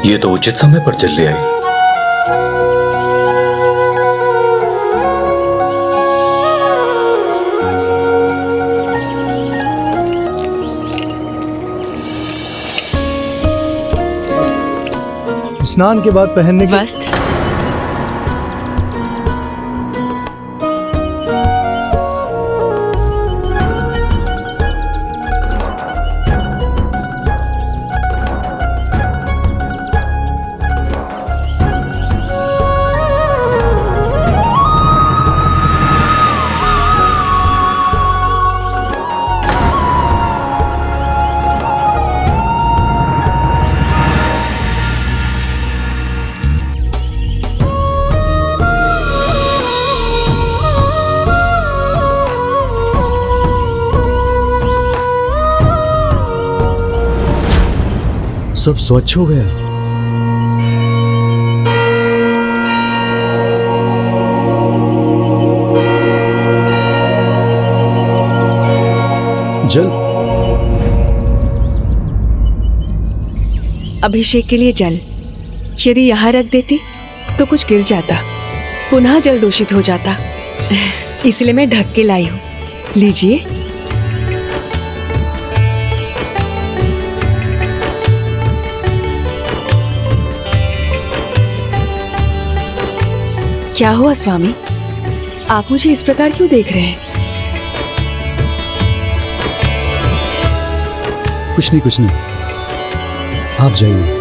ये तो उचित समय पर जल्दी आई। स्नान के बाद पहनने के वस्त्र। सब स्वच्छ हो गया। जल। अभिषेक के लिए जल। यदि यहाँ रख देती तो कुछ गिर जाता, पुनः जल दूषित हो जाता, इसलिए मैं ढक के लाई हूँ। लीजिए। क्या हुआ स्वामी, आप मुझे इस प्रकार क्यों देख रहे हैं? कुछ नहीं, कुछ नहीं, आप जाइए।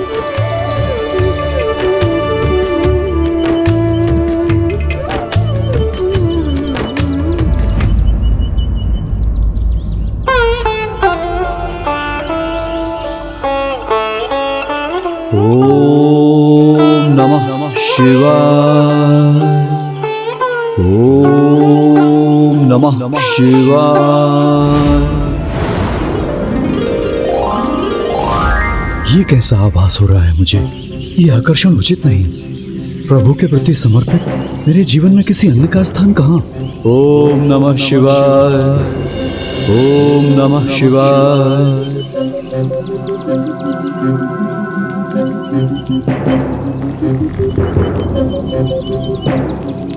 ओम नमः शिवाय। ओम नमः शिवाय। ये कैसा आभास हो रहा है मुझे? ये आकर्षण उचित नहीं। प्रभु के प्रति समर्पित मेरे जीवन में किसी अन्य का स्थान कहाँ? ओम नमः शिवाय। ओम नमः शिवाय।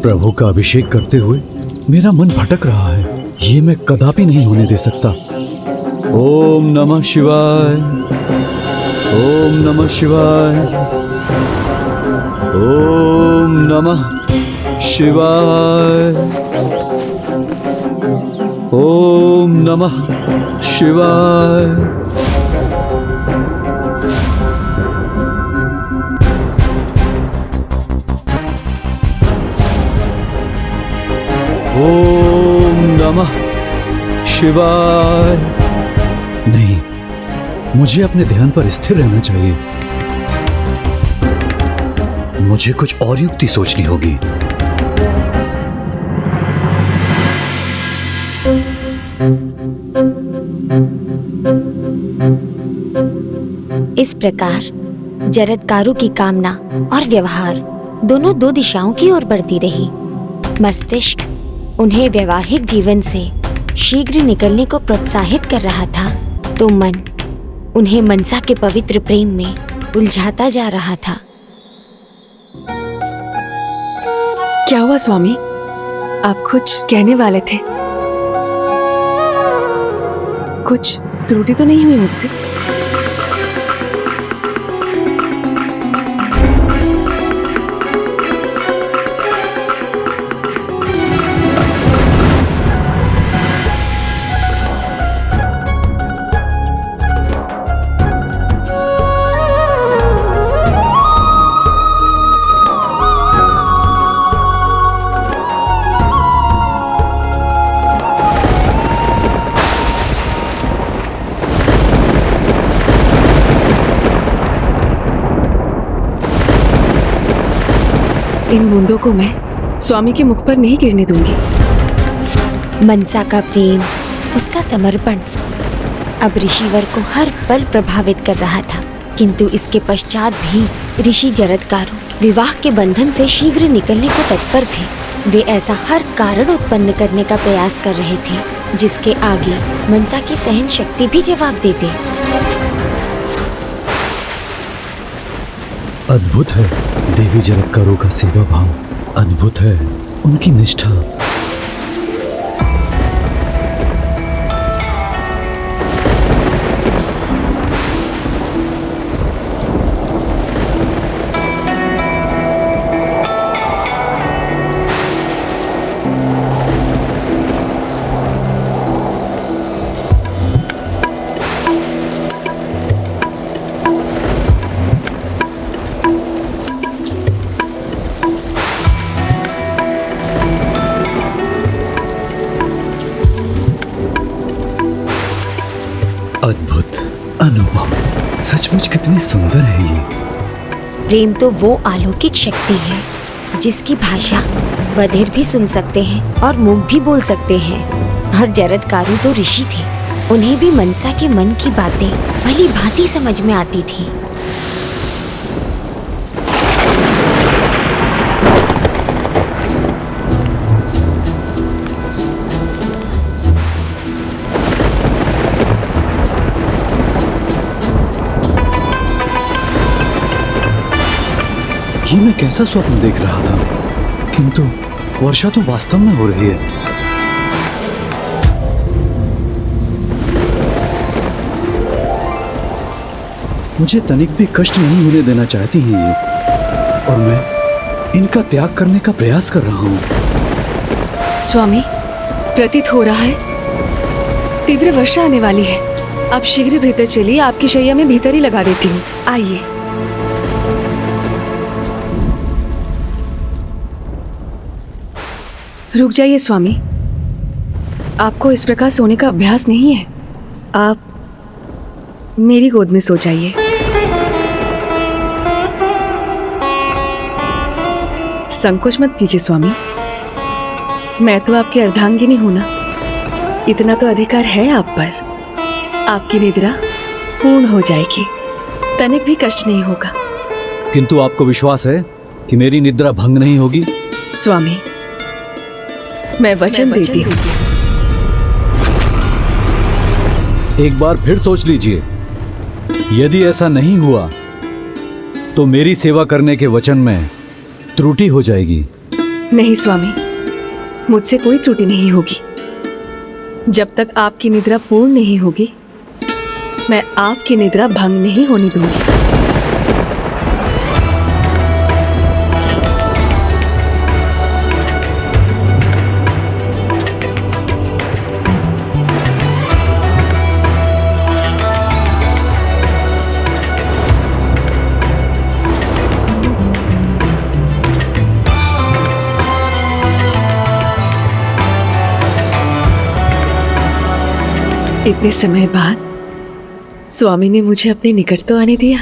प्रभु का अभिषेक करते हुए मेरा मन भटक रहा है। ये मैं कदापि नहीं होने दे सकता। ओम नमः शिवाय। ओम नमः शिवाय। ओम नमः शिवाय। ओम नमः शिवाय। ओम नमः शिवाय। नहीं, मुझे अपने ध्यान पर स्थिर रहना चाहिए। मुझे कुछ और युक्ति सोचनी होगी। इस प्रकार जरत्कारु की कामना और व्यवहार दोनों दो दिशाओं की ओर बढ़ती रही। मस्तिष्क उन्हें वैवाहिक जीवन से शीघ्र निकलने को प्रोत्साहित कर रहा था, तो मन उन्हें मनसा के पवित्र प्रेम में उलझाता जा रहा था। क्या हुआ स्वामी, आप कुछ कहने वाले थे? कुछ त्रुटि तो नहीं हुई मुझसे? इन बूंदों को मैं स्वामी के मुख पर नहीं गिरने दूंगी। मनसा का प्रेम, उसका समर्पण अब ऋषिवर को हर पल प्रभावित कर रहा था, किंतु इसके पश्चात भी ऋषि जरत्कारु विवाह के बंधन से शीघ्र निकलने को तत्पर थे। वे ऐसा हर कारण उत्पन्न करने का प्रयास कर रहे थे जिसके आगे मनसा की सहन शक्ति भी जवाब दे दे। अद्भुत है देवी जरत्कारों का सेवा भाव, अद्भुत है उनकी निष्ठा। अद्भुत, अनुभव, सचमुच कितनी सुंदर है ये। प्रेम तो वो अलौकिक शक्ति है जिसकी भाषा बधिर भी सुन सकते हैं और मूक भी बोल सकते हैं। और जरत्कारु तो ऋषि थे, उन्हें भी मनसा के मन की बातें भली भांति समझ में आती थी। ये मैं कैसा स्वप्न देख रहा था, किंतु वर्षा तो वास्तव में हो रही है। मुझे तनिक भी कष्ट नहीं होने देना चाहती हैं ये, और मैं इनका त्याग करने का प्रयास कर रहा हूं। स्वामी, प्रतीत हो रहा है तीव्र वर्षा आने वाली है। आप शीघ्र भीतर चलिए, आपकी शैया में भीतर ही लगा देती हूँ। आइए। रुक जाइए स्वामी, आपको इस प्रकार सोने का अभ्यास नहीं है। आप मेरी गोद में सो जाइए। संकोच मत कीजिए स्वामी, मैं तो आपकी अर्धांगिनी हूं ना, इतना तो अधिकार है आप पर। आपकी निद्रा पूर्ण हो जाएगी, तनिक भी कष्ट नहीं होगा। किंतु आपको विश्वास है कि मेरी निद्रा भंग नहीं होगी? स्वामी, मैं वचन देती हूँ। एक बार फिर सोच लीजिए, यदि ऐसा नहीं हुआ तो मेरी सेवा करने के वचन में त्रुटि हो जाएगी। नहीं स्वामी, मुझसे कोई त्रुटि नहीं होगी। जब तक आपकी निद्रा पूर्ण नहीं होगी, मैं आपकी निद्रा भंग नहीं होने दूंगी। इतने समय बाद स्वामी ने मुझे अपने निकट तो आने दिया।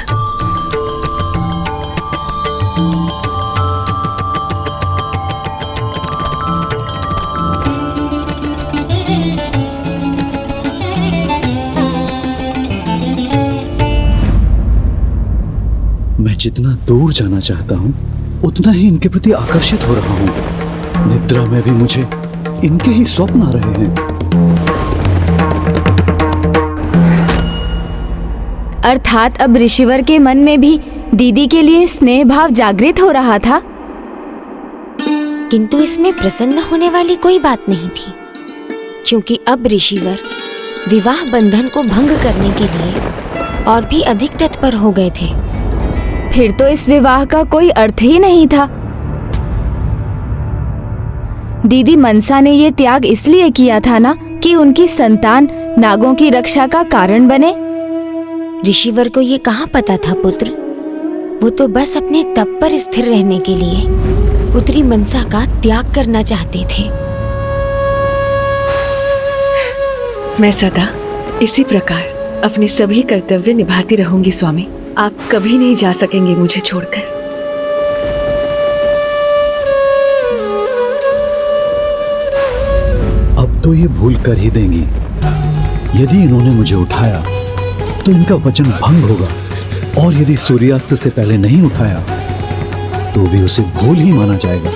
मैं जितना दूर जाना चाहता हूं, उतना ही इनके प्रति आकर्षित हो रहा हूं। निद्रा में भी मुझे इनके ही स्वप्न आ रहे हैं। अर्थात अब ऋषिवर के मन में भी दीदी के लिए स्नेह भाव जागृत हो रहा था। किंतु इसमें प्रसन्न होने वाली कोई बात नहीं थी, क्योंकि अब ऋषिवर विवाह बंधन को भंग करने के लिए और भी अधिक तत्पर हो गए थे। फिर तो इस विवाह का कोई अर्थ ही नहीं था। दीदी मनसा ने ये त्याग इसलिए किया था ना कि उनकी संतान नागों की रक्षा का कारण बने। ऋषिवर को ये कहाँ पता था पुत्र, वो तो बस अपने तप पर स्थिर रहने के लिए पुत्री मनसा का त्याग करना चाहते थे। मैं सदा इसी प्रकार अपने सभी कर्तव्य निभाती रहूंगी स्वामी। आप कभी नहीं जा सकेंगे मुझे छोड़कर। अब तो ये भूल कर ही देंगी। यदि इन्होंने मुझे उठाया तो इनका वचन भंग होगा, और यदि सूर्यास्त से पहले नहीं उठाया तो भी उसे भूल ही माना जाएगा।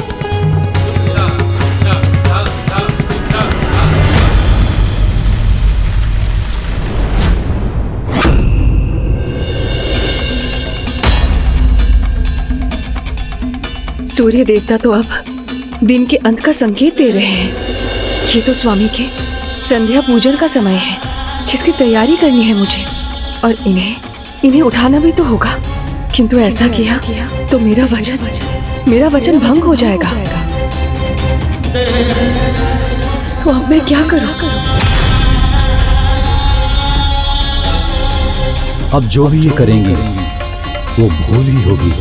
सूर्य देवता तो अब दिन के अंत का संकेत दे रहे हैं। ये तो स्वामी के संध्या पूजन का समय है जिसकी तैयारी करनी है मुझे, और इन्हें उठाना भी तो होगा। किंतु ऐसा किया तो मेरा वचन भंग हो जाएगा। तो अब मैं क्या करूं? अब जो भी ये करेंगे वो भूल ही होगी।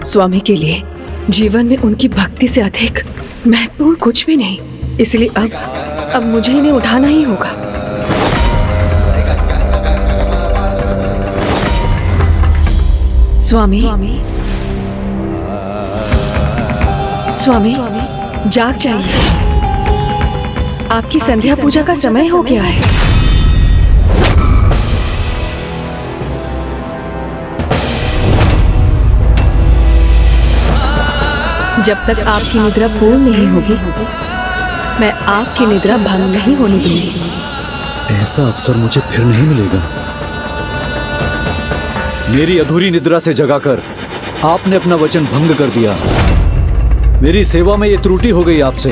स्वामी के लिए जीवन में उनकी भक्ति से अधिक महत्वपूर्ण कुछ भी नहीं, इसलिए अब मुझे इन्हें उठाना ही होगा। स्वामी जाग जाइए, आपकी संध्या पूजा का समय हो गया है। जब तक आपकी निद्रा पूर्ण नहीं होगी, मैं आपकी निद्रा भंग नहीं होने दूंगी। ऐसा अवसर मुझे फिर नहीं मिलेगा। मेरी अधूरी निद्रा से जगाकर आपने अपना वचन भंग कर दिया। मेरी सेवा में ये त्रुटि हो गई आपसे।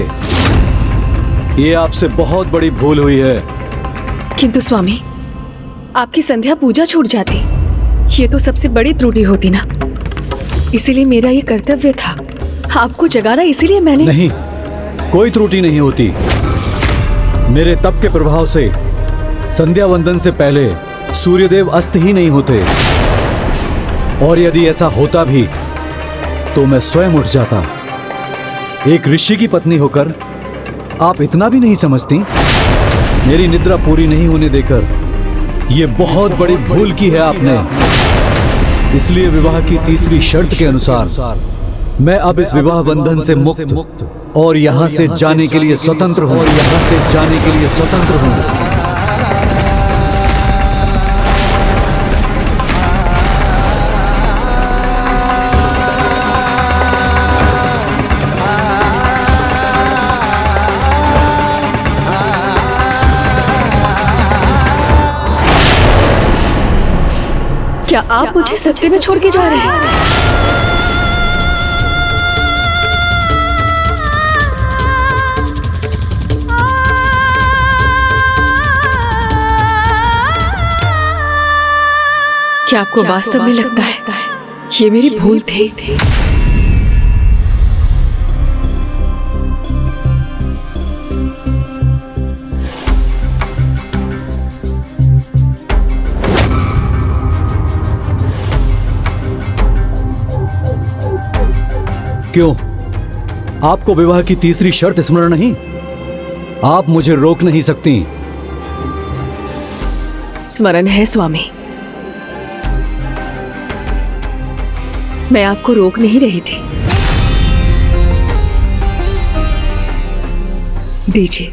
ये आपसे बहुत बड़ी भूल हुई है। किंतु स्वामी, आपकी संध्या पूजा छूट जाती, ये तो सबसे बड़ी त्रुटि होती ना। इसीलिए मेरा ये कर्तव्य था आपको जगाना, इसीलिए मैंने। नहीं, कोई त्रुटि नहीं होती। मेरे तप के प्रभाव से संध्या वंदन से पहले सूर्यदेव अस्त ही नहीं होते, और यदि ऐसा होता भी तो मैं स्वयं उठ जाता। एक ऋषि की पत्नी होकर आप इतना भी नहीं समझती? मेरी निद्रा पूरी नहीं होने देकर यह बहुत बड़ी भूल की है आपने। इसलिए विवाह की तीसरी शर्त के अनुसार मैं अब इस विवाह बंधन से मुक्त और यहां से जाने के लिए स्वतंत्र हूं। क्या आप मुझे सत्य में छोड़ के जा रहे हैं? क्या आपको वास्तव में लगता है ये मेरी भूल थी? क्यों? आपको विवाह की तीसरी शर्त स्मरण नहीं? आप मुझे रोक नहीं सकती। स्मरण है स्वामी, मैं आपको रोक नहीं रही थी। दीजिए।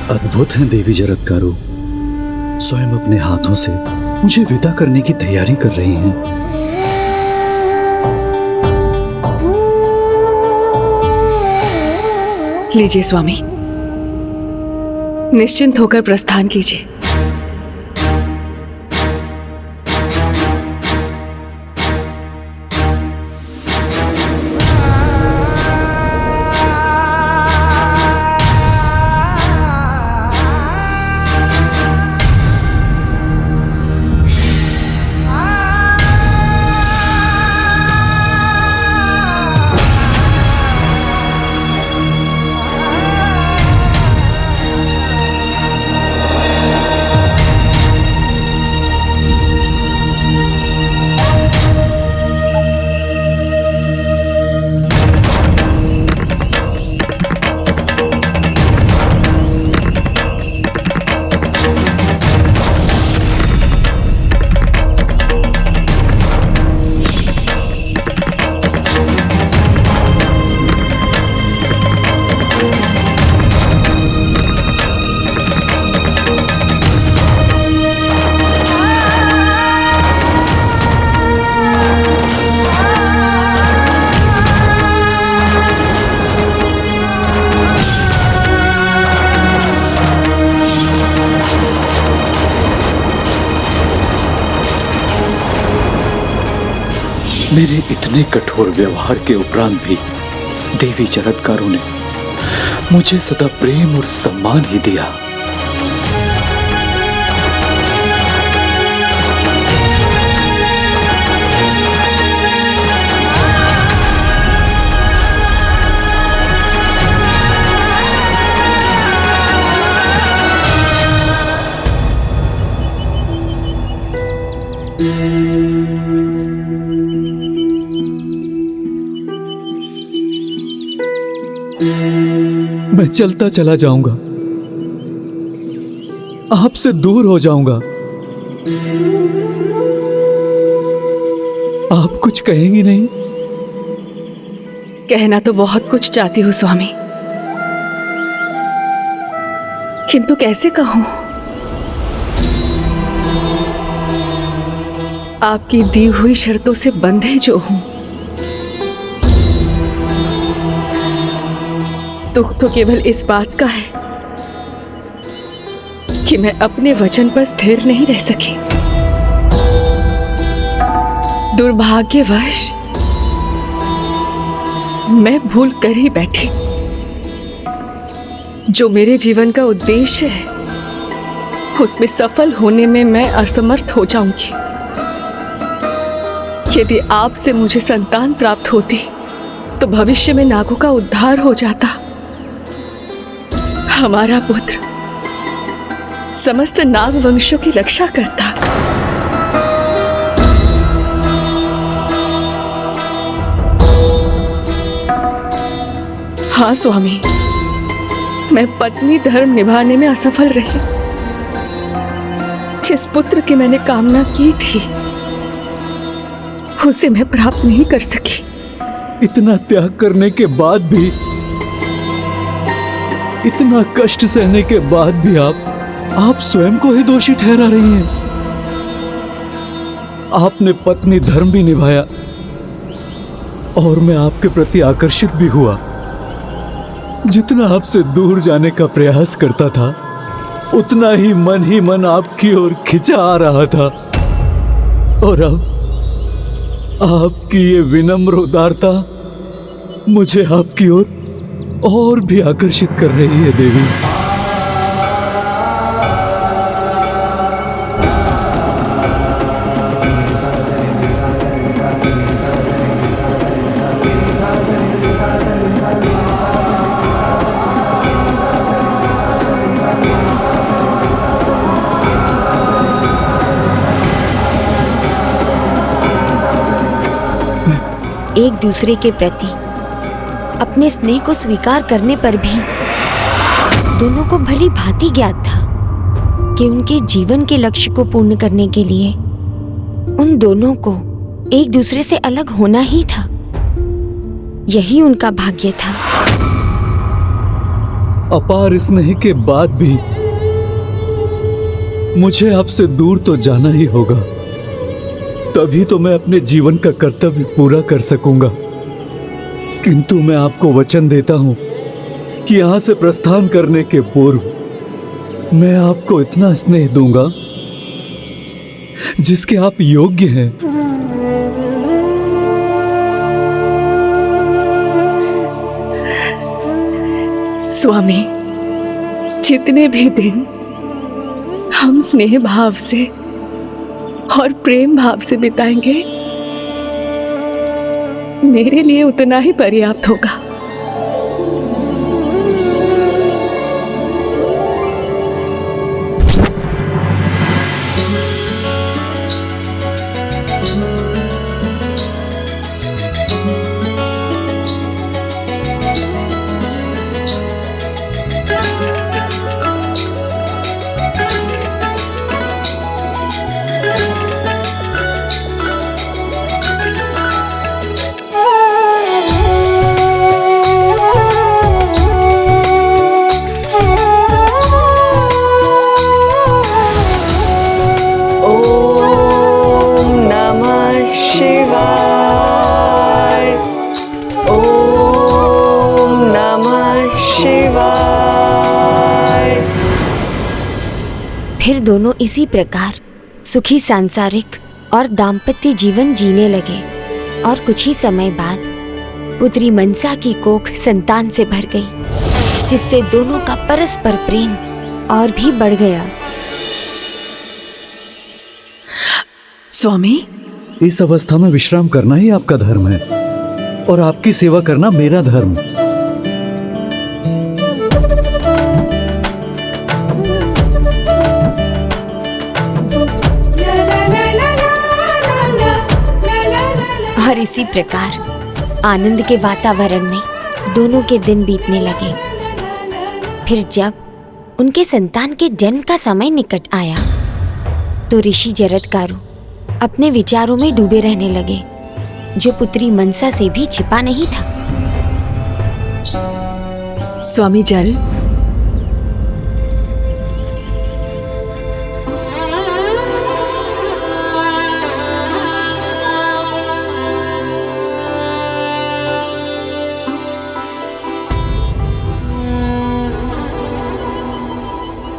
अद्भुत हैं देवी जरत्कारु, स्वयं अपने हाथों से मुझे विदा करने की तैयारी कर रही हैं। लीजिए स्वामी, निश्चिंत होकर प्रस्थान कीजिए। मेरे इतने कठोर व्यवहार के उपरांत भी देवी जरत्कारों ने मुझे सदा प्रेम और सम्मान ही दिया। मैं चलता चला जाऊंगा, आपसे दूर हो जाऊंगा। आप कुछ कहेंगी नहीं? कहना तो बहुत कुछ चाहती हूँ स्वामी, किंतु कैसे कहूं? आपकी दी हुई शर्तों से बंधे जो हूं। दुख तो केवल इस बात का है कि मैं अपने वचन पर स्थिर नहीं रह सकी। दुर्भाग्यवश मैं भूल कर ही बैठी। जो मेरे जीवन का उद्देश्य है उसमें सफल होने में मैं असमर्थ हो जाऊंगी। यदि आपसे मुझे संतान प्राप्त होती तो भविष्य में नागों का उद्धार हो जाता। हमारा पुत्र समस्त नाग वंशों की रक्षा करता। हाँ स्वामी, मैं पत्नी धर्म निभाने में असफल रही। जिस पुत्र की मैंने कामना की थी उसे मैं प्राप्त नहीं कर सकी। इतना त्याग करने के बाद भी, इतना कष्ट सहने के बाद भी आप स्वयं को ही दोषी ठहरा रही हैं। आपने पत्नी धर्म भी निभाया और मैं आपके प्रति आकर्षित भी हुआ। जितना आपसे दूर जाने का प्रयास करता था उतना ही मन आपकी ओर खिंचा आ रहा था। और अब आपकी ये विनम्र उदारता मुझे आपकी ओर और भी आकर्षित कर रही है देवी। एक दूसरे के प्रति अपने स्नेह को स्वीकार करने पर भी दोनों को भली भांति ज्ञात था कि उनके जीवन के लक्ष्य को पूर्ण करने के लिए उन दोनों को एक दूसरे से अलग होना ही था। यही उनका भाग्य था। अपार स्नेह के बाद भी मुझे आपसे दूर तो जाना ही होगा। तभी तो मैं अपने जीवन का कर्तव्य पूरा कर सकूंगा। किंतु मैं आपको वचन देता हूं कि यहां से प्रस्थान करने के पूर्व मैं आपको इतना स्नेह दूंगा जिसके आप योग्य हैं। स्वामी, जितने भी दिन हम स्नेह भाव से और प्रेम भाव से बिताएंगे मेरे लिए उतना ही पर्याप्त होगा। फिर दोनों इसी प्रकार सुखी सांसारिक और दाम्पत्य जीवन जीने लगे। और कुछ ही समय बाद पुत्री मनसा की कोख संतान से भर गई, जिससे दोनों का परस्पर प्रेम और भी बढ़ गया। स्वामी, इस अवस्था में विश्राम करना ही आपका धर्म है और आपकी सेवा करना मेरा धर्म। और इसी प्रकार आनंद के वातावरण में दोनों के दिन बीतने लगे। फिर जब उनके संतान के जन्म का समय निकट आया तो ऋषि जरत्कारु अपने विचारों में डूबे रहने लगे, जो पुत्री मनसा से भी छिपा नहीं था। स्वामी जल।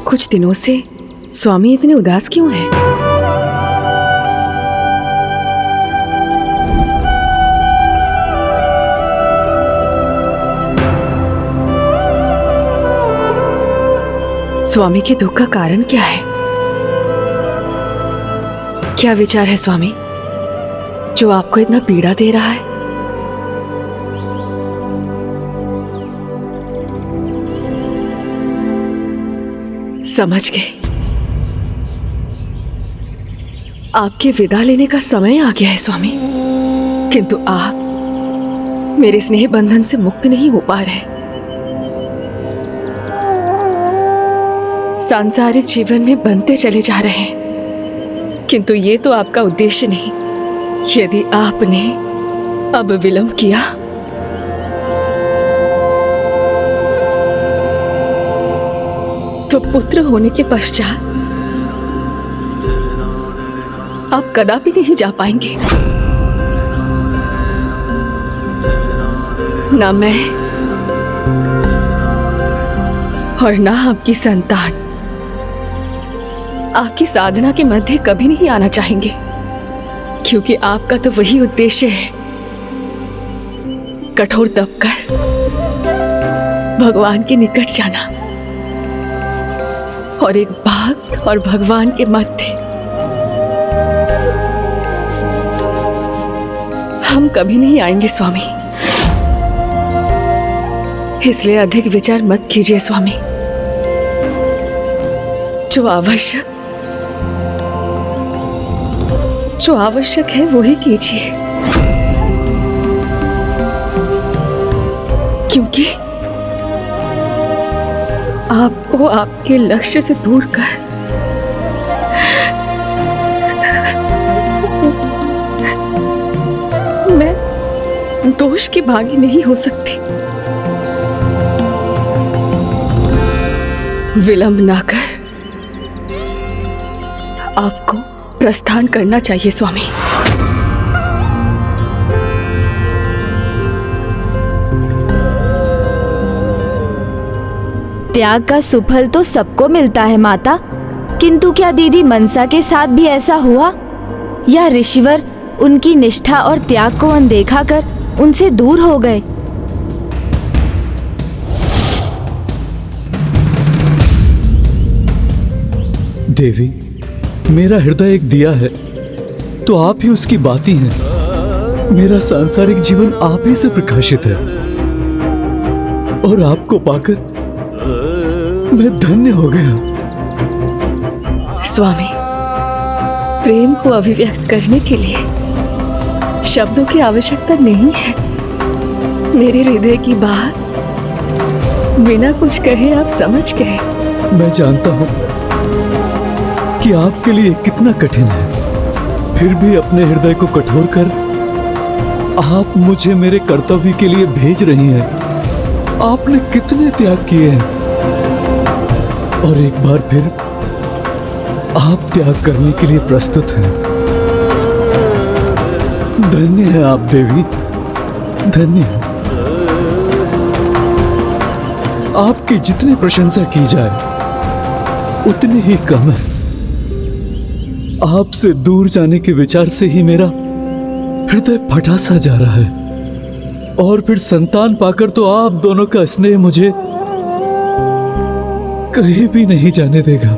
कुछ दिनों से स्वामी इतने उदास क्यों हैं? स्वामी के दुख का कारण क्या है? क्या विचार है स्वामी जो आपको इतना पीड़ा दे रहा है? समझ गए, आपके विदा लेने का समय आ गया है स्वामी, किंतु आप मेरे स्नेह बंधन से मुक्त नहीं हो पा रहे। सांसारिक जीवन में बनते चले जा रहे हैं, किंतु ये तो आपका उद्देश्य नहीं। यदि आपने अब विलंब किया तो पुत्र होने के पश्चात आप कदापि नहीं जा पाएंगे। ना मैं और ना आपकी संतान आपकी साधना के मध्य कभी नहीं आना चाहेंगे, क्योंकि आपका तो वही उद्देश्य है, कठोर तप कर भगवान के निकट जाना और एक भक्त और भगवान के मध्य हम कभी नहीं आएंगे स्वामी। इसलिए अधिक विचार मत कीजिए स्वामी। जो आवश्यक है वो ही कीजिए, क्योंकि आपको आपके लक्ष्य से दूर कर मैं दोष की भागी नहीं हो सकती। विलंब ना कर आपको प्रस्थान करना चाहिए स्वामी। त्याग का सुफल तो सबको मिलता है माता, किंतु क्या दीदी मनसा के साथ भी ऐसा हुआ, या ऋषिवर उनकी निष्ठा और त्याग को अनदेखा कर उनसे दूर हो गए? देवी, मेरा हृदय एक दिया है तो आप ही उसकी बाती हैं। मेरा सांसारिक जीवन आप ही से प्रकाशित है और आपको पाकर मैं धन्य हो गया। स्वामी, प्रेम को अभिव्यक्त करने के लिए शब्दों की आवश्यकता नहीं है। मेरे हृदय की बात बिना कुछ कहे आप समझ गए। मैं जानता हूं कि आपके लिए कितना कठिन है, फिर भी अपने हृदय को कठोर कर आप मुझे मेरे कर्तव्य के लिए भेज रही हैं। आपने कितने त्याग किए हैं और एक बार फिर आप त्याग करने के लिए प्रस्तुत हैं। धन्य है आप देवी, धन्य है। आपकी जितनी प्रशंसा की जाए उतनी ही कम है। आपसे दूर जाने के विचार से ही मेरा हृदय फटा सा जा रहा है। और फिर संतान पाकर तो आप दोनों का स्नेह मुझे कहीं भी नहीं जाने देगा।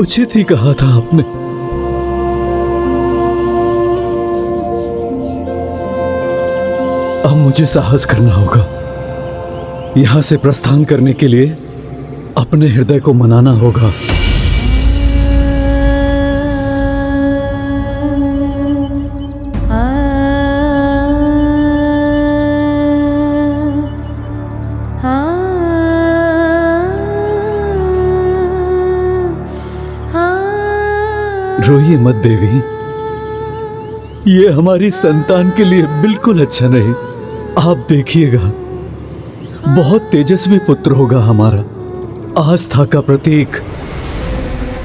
उचित ही कहा था आपने। अब मुझे साहस करना होगा। यहां से प्रस्थान करने के लिए अपने हृदय को मनाना होगा। रोइए मत देवी, ये हमारी संतान के लिए बिल्कुल अच्छा नहीं। आप देखिएगा, बहुत तेजस्वी पुत्र होगा हमारा, आस्था का प्रतीक,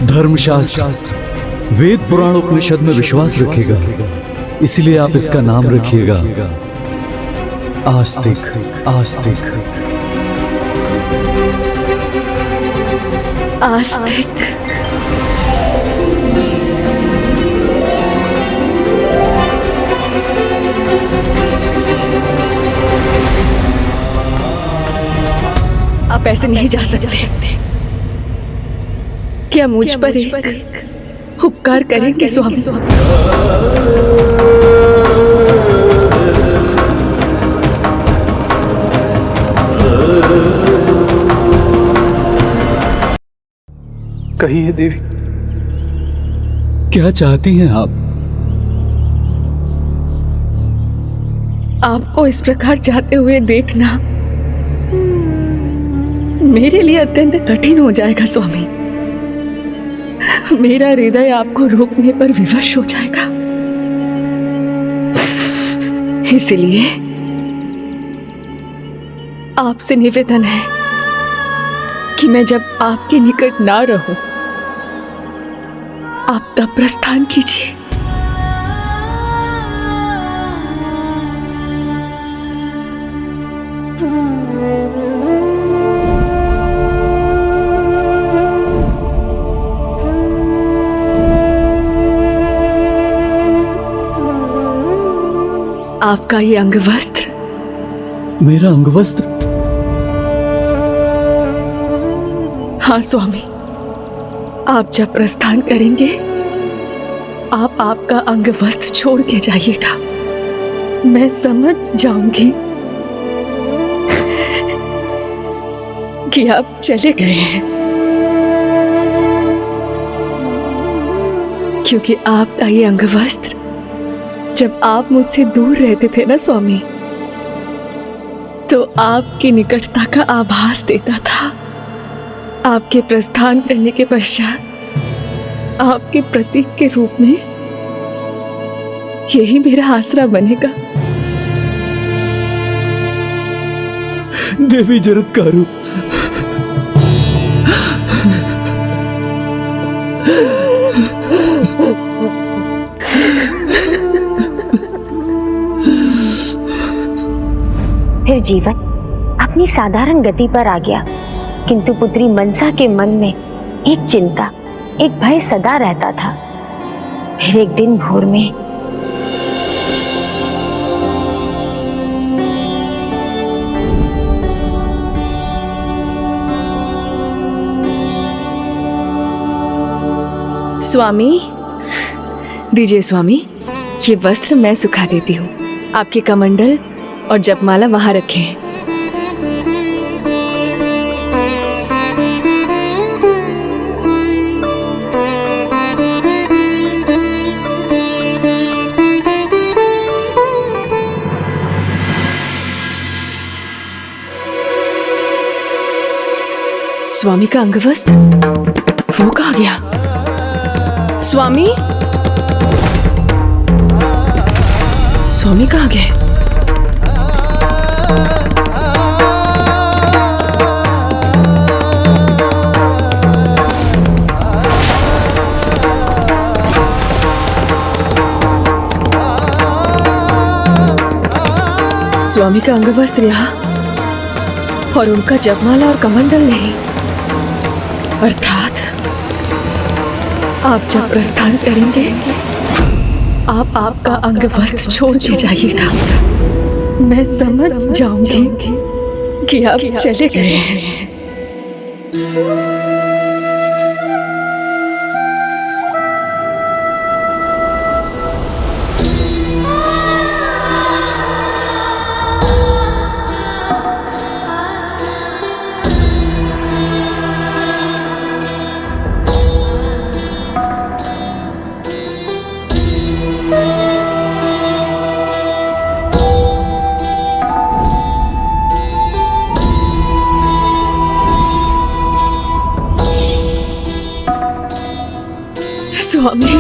धर्मशास्त्र, वेद पुराण उपनिषद में विश्वास रखेगा। इसलिए आप इसका नाम रखिएगा आस्तिक। आस्तिक आस्तिक। आप ऐसे नहीं जा सकते। क्या मुझ पर एक उपकार करेंगे स्वामी? कहिए देवी, क्या चाहती हैं आप? आपको इस प्रकार जाते हुए देखना मेरे लिए अत्यंत कठिन हो जाएगा स्वामी। मेरा हृदय आपको रोकने पर विवश हो जाएगा। इसलिए आपसे निवेदन है कि मैं जब आपके निकट ना रहूं, आप तब प्रस्थान कीजिए। आपका ये अंगवस्त्र। मेरा अंगवस्त्र? हाँ स्वामी, आप जब प्रस्थान करेंगे, आप आपका अंगवस्त्र छोड़ के जाइएगा। मैं समझ जाऊंगी कि आप चले गए हैं, क्योंकि आपका ये अंगवस्त्र जब आप मुझसे दूर रहते थे ना स्वामी, तो आपकी निकटता का आभास देता था। आपके प्रस्थान करने के पश्चात आपके प्रतीक के रूप में यही मेरा आसरा बनेगा। देवी जरत्कारु, फिर जीवन अपनी साधारण गति पर आ गया, किंतु पुत्री मनसा के मन में एक चिंता, एक भय सदा रहता था। फिर एक दिन भोर में स्वामी, दीजिए स्वामी, ये वस्त्र मैं सुखा देती हूँ। आपके कमंडल और जपमाला वहां रखें। स्वामी का अंगवस्त्र वो कहाँ गया? स्वामी, स्वामी कहाँ गए? स्वामी का अंगवस्त्र यहाँ और उनका जपमाला और कमंडल नहीं। अर्थात आप जब प्रस्थान करेंगे, आप आपका अंग वस्त्र छोड़ के जाइएगा। मैं समझ जाऊंगी कि आप चले गए हैं। स्वामी,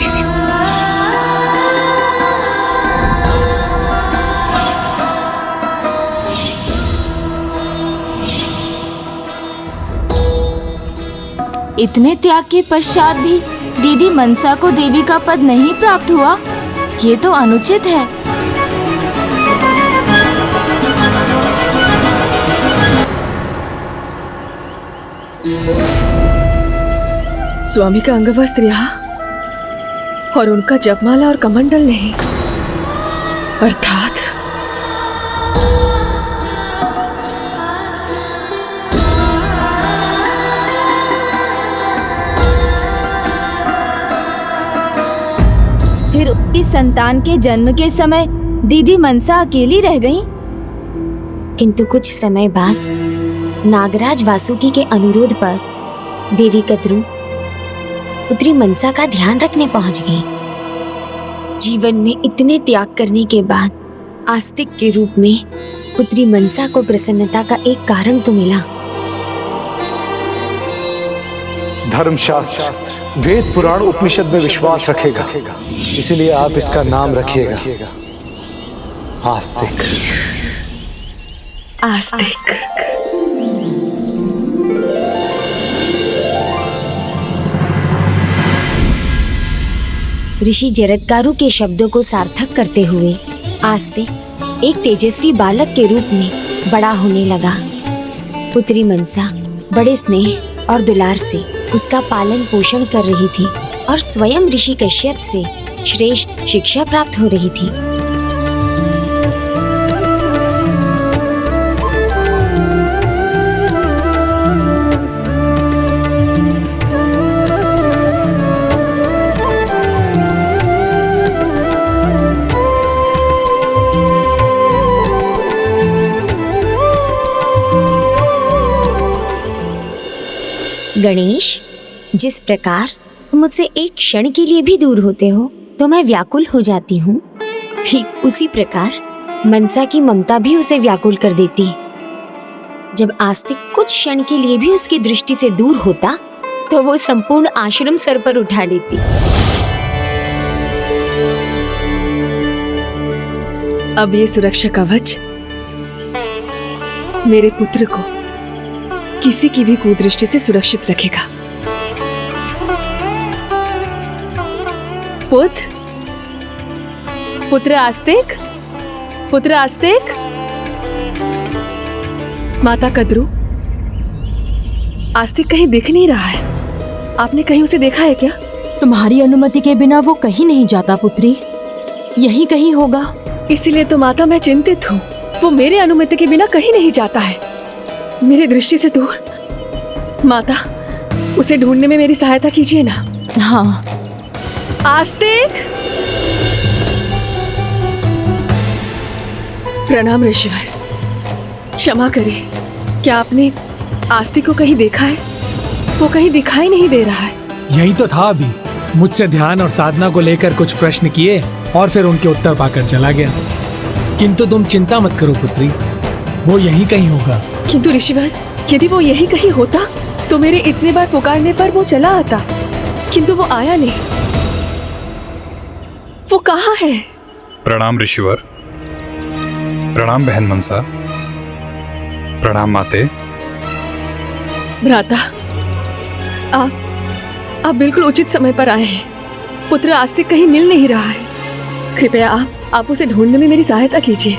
इतने त्याग के पश्चात भी दीदी मनसा को देवी का पद नहीं प्राप्त हुआ, ये तो अनुचित है। स्वामी का अंगवस्त्र यहाँ और उनका जपमाला और कमंडल नहीं, अर्थात फिर इस संतान के जन्म के समय दीदी मनसा अकेली रह गईं। किंतु कुछ समय बाद नागराज वासुकी के अनुरोध पर देवी कद्रू पुत्री मनसा का ध्यान रखने पहुंच गई। जीवन में इतने त्याग करने के बाद आस्तिक के रूप में पुत्री मनसा को प्रसन्नता का एक कारण तो मिला। धर्मशास्त्र, वेद, पुराण, उपनिषद में विश्वास रखेगा, इसीलिए आप इसका नाम रखिएगा आस्तिक। आस्तिक। ऋषि जरत्कारु के शब्दों को सार्थक करते हुए आस्तिक एक तेजस्वी बालक के रूप में बड़ा होने लगा। पुत्री मनसा बड़े स्नेह और दुलार से उसका पालन पोषण कर रही थी और स्वयं ऋषि कश्यप से श्रेष्ठ शिक्षा प्राप्त हो रही थी। गणेश, जिस प्रकार तुम मुझसे एक क्षण के लिए भी दूर होते हो तो मैं व्याकुल हो जाती हूँ, ठीक उसी प्रकार मनसा की ममता भी उसे व्याकुल कर देती। जब आस्तिक कुछ क्षण के लिए भी उसकी दृष्टि से दूर होता तो वो संपूर्ण आश्रम सर पर उठा लेती। अब ये सुरक्षा कवच मेरे पुत्र को किसी की भी कुदृष्टि से सुरक्षित रखेगा। पुत्र आस्तिक, पुत्र आस्तिक। माता कद्रू, आस्तिक कहीं दिख नहीं रहा है, आपने कहीं उसे देखा है क्या? तुम्हारी अनुमति के बिना वो कहीं नहीं जाता पुत्री, यही कहीं होगा। इसीलिए तो माता मैं चिंतित हूँ, वो मेरे अनुमति के बिना कहीं नहीं जाता है, मेरी दृष्टि से दूर। माता, उसे ढूंढने में मेरी सहायता कीजिए ना। हाँ। आस्तिक। प्रणाम ऋषिवर, क्षमा करें, क्या आपने आस्तिक को कहीं देखा है? वो कहीं दिखाई नहीं दे रहा है। यही तो था, अभी मुझसे ध्यान और साधना को लेकर कुछ प्रश्न किए और फिर उनके उत्तर पाकर चला गया। किंतु तुम चिंता मत करो पुत्री, वो यहीं कहीं होगा। किंतु ऋषिवर, यदि वो यहीं कहीं होता तो मेरे इतने बार पुकारने पर वो चला आता, किंतु वो आया नहीं। वो कहाँ है? प्रणाम ऋषिवर, प्रणाम बहन मनसा, प्रणाम माते। भ्राता, आप बिल्कुल उचित समय पर आए हैं। पुत्र आस्तिक कहीं मिल नहीं रहा है, कृपया आप उसे ढूंढने में मेरी सहायता कीजिए।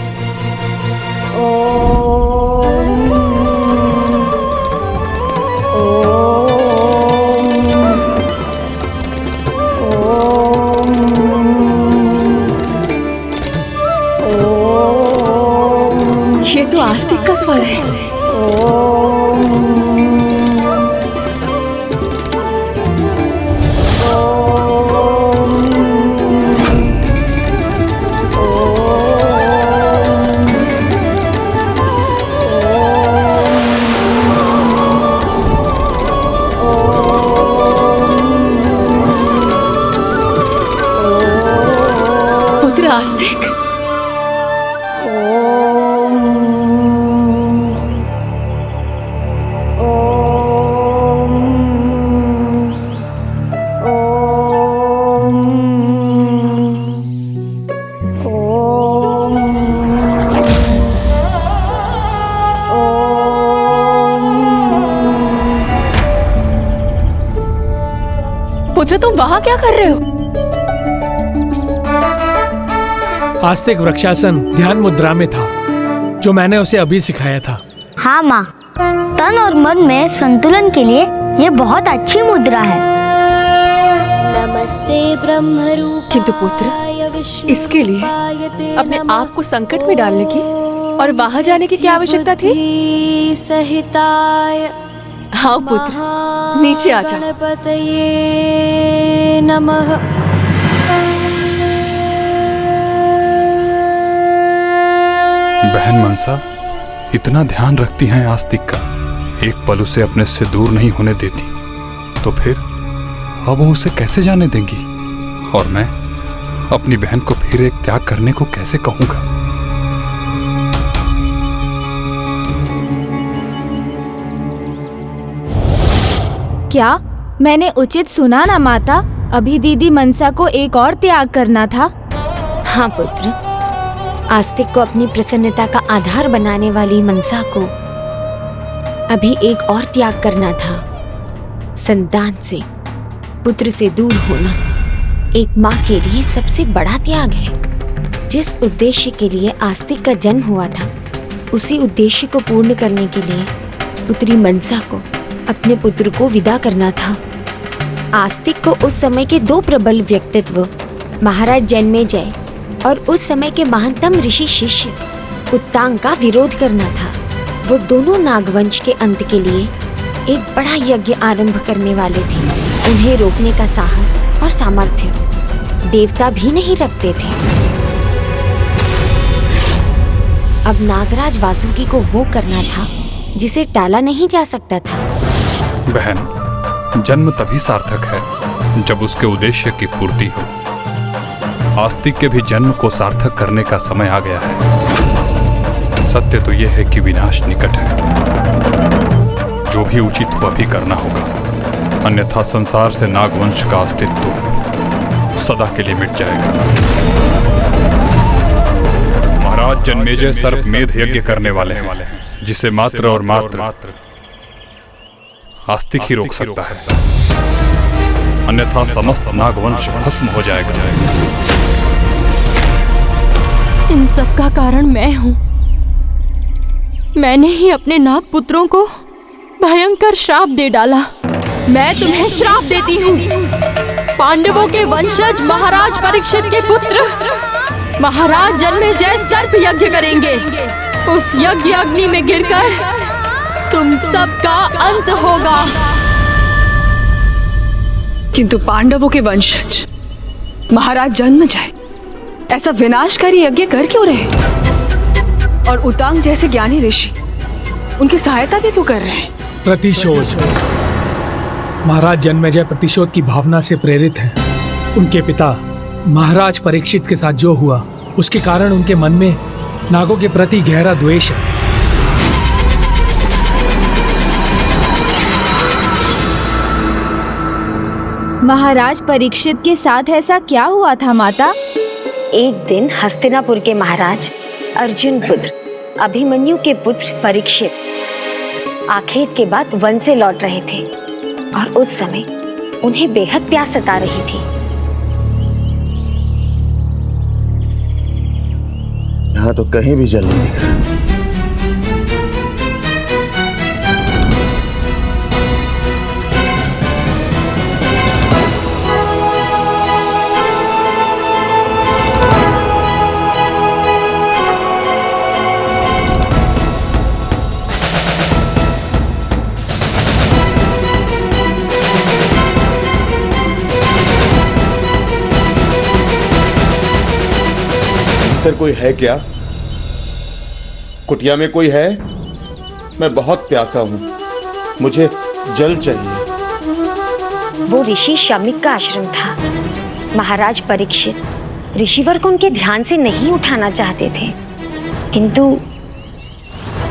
आस्तिक, पुत्र तुम वहां क्या कर रहे हो? आस्तिक वृक्षासन ध्यान मुद्रा में था, जो मैंने उसे अभी सिखाया था। हाँ माँ, तन और मन में संतुलन के लिए ये बहुत अच्छी मुद्रा है। नमस्ते ब्रह्मरूप। किंतु पुत्र, इसके लिए अपने आप को संकट में डालने की और वहां जाने की क्या आवश्यकता थी? सहिताय हाँ पुत्र, नीचे आ जाओ। गणपतये नमः। बहन मनसा इतना ध्यान रखती हैं आस्तिक का, एक पल उसे अपने से दूर नहीं होने देती, तो फिर अब वो उसे कैसे जाने देंगी? और मैं अपनी बहन को फिर एक त्याग करने को कैसे कहूंगा? क्या मैंने उचित सुना ना माता? अभी दीदी मनसा को एक और त्याग करना था। हाँ पुत्र, आस्तिक को अपनी प्रसन्नता का आधार बनाने वाली मनसा को अभी एक और त्याग करना था। संतान से, पुत्र से दूर होना एक माँ के लिए सबसे बड़ा त्याग है। जिस उद्देश्य के लिए आस्तिक का जन्म हुआ था, उसी उद्देश्य को पूर्ण करने के लिए पुत्री मनसा को अपने पुत्र को विदा करना था। आस्तिक को उस समय के दो प्रबल व्यक्तित्व, महाराज जन्मेजय और उस समय के महानतम ऋषि शिष्य उत्तांग का विरोध करना था। वो दोनों नागवंश के अंत के लिए एक बड़ा यज्ञ आरंभ करने वाले थे। उन्हें रोकने का साहस और सामर्थ्य देवता भी नहीं रखते थे। अब नागराज वासुकी को वो करना था जिसे टाला नहीं जा सकता था। बहन, जन्म तभी सार्थक है जब उसके उद्देश्य की पूर्ति हो। आस्तिक के भी जन्म को सार्थक करने का समय आ गया है। सत्य तो यह है कि विनाश निकट है। जो भी उचित हो अभी करना होगा, अन्यथा संसार से नागवंश का अस्तित्व सदा के लिए मिट जाएगा। महाराज जन्मेजय सर्पमेध यज्ञ करने वाले हैं, जिसे मात्र और मात्र आस्तिक ही रोक सकता है, अन्यथा समस्त नागवंश भस्म हो जाएगा। इन सब का कारण मैं हूँ। मैंने ही अपने नाग पुत्रों को भयंकर श्राप दे डाला। मैं तुम्हें श्राप देती हूँ। पांडवों के वंशज महाराज परीक्षित के पुत्र महाराज जन्मेजय सर्प यज्ञ करेंगे। उस यज्ञ अग्नि में गिरकर तुम सबका अंत होगा। किंतु पांडवों के वंशज महाराज जन्मेजय ऐसा विनाशकारी यज्ञ कर क्यों रहे? और उत्तांग जैसे ज्ञानी ऋषि उनकी सहायता भी क्यों कर रहे हैं? प्रतिशोध। महाराज जन्मेजय प्रतिशोध की भावना से प्रेरित हैं। उनके पिता महाराज परीक्षित के साथ जो हुआ, उसके कारण उनके मन में नागों के प्रति गहरा द्वेष है। महाराज परीक्षित के साथ ऐसा क्या हुआ था माता? एक दिन हस्तिनापुर के महाराज अर्जुन पुत्र अभिमन्यु के पुत्र परीक्षित आखेट के बाद वन से लौट रहे थे और उस समय उन्हें बेहद प्यास सता रही थी। यहाँ तो कहीं भी जल नहीं दिख रहा। अंदर कोई है क्या? कुटिया में कोई है? मैं बहुत प्यासा हूं, मुझे जल चाहिए। वो ऋषि शमिक का आश्रम था। महाराज परीक्षित ऋषिवर को उनके ध्यान से नहीं उठाना चाहते थे, किंतु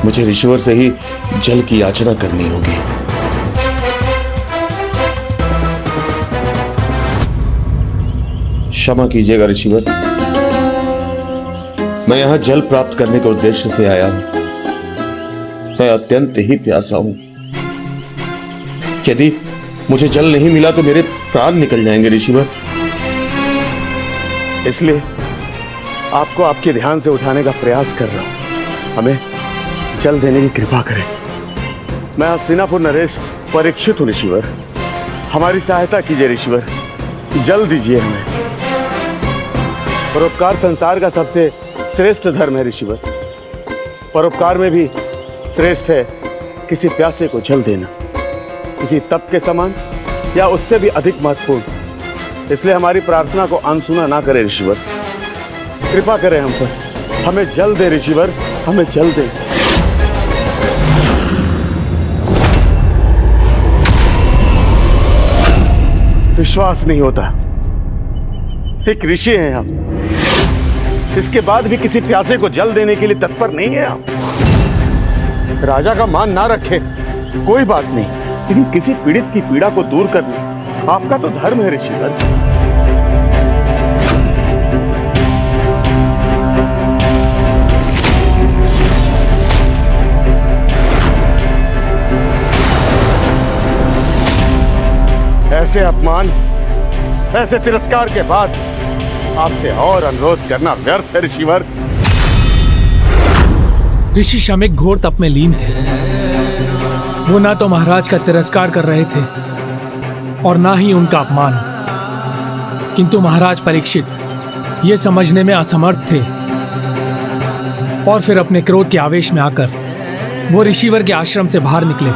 मुझे ऋषिवर से ही जल की याचना करनी होगी। क्षमा कीजिएगा ऋषिवर, मैं यहां जल प्राप्त करने के उद्देश्य से आया हूं। मैं अत्यंत ही प्यासा हूं। यदि मुझे जल नहीं मिला तो मेरे प्राण निकल जाएंगे ऋषिवर। इसलिए आपको आपके ध्यान से उठाने का प्रयास कर रहा हूं। हमें जल देने की कृपा करें। मैं हस्तिनापुर नरेश परीक्षित हूं ऋषिवर, हमारी सहायता कीजिए ऋषिवर, जल दीजिए हमें। परोपकार संसार का सबसे श्रेष्ठ धर्म है ऋषिवर। परोपकार में भी श्रेष्ठ है किसी प्यासे को जल देना, किसी तप के समान या उससे भी अधिक महत्वपूर्ण। इसलिए हमारी प्रार्थना को अनसुना ना करें ऋषिवर, कृपा करें हम पर, हमें जल दे ऋषिवर, हमें जल दे। विश्वास नहीं होता, एक ऋषि हैं हम, इसके बाद भी किसी प्यासे को जल देने के लिए तत्पर नहीं है आप। राजा का मान ना रखे कोई बात नहीं, लेकिन किसी पीड़ित की पीड़ा को दूर करना आपका तो धर्म है ऋषिवर। ऐसे अपमान, ऐसे तिरस्कार के बाद आपसे और अनुरोध करना व्यर्थ है ऋषिवर। ऋषि शमिक घोर तप में लीन थे। वो ना तो महाराज का तिरस्कार कर रहे थे और ना ही उनका अपमान, किंतु महाराज परीक्षित ये समझने में असमर्थ थे और फिर अपने क्रोध के आवेश में आकर वो ऋषिवर के आश्रम से बाहर निकले।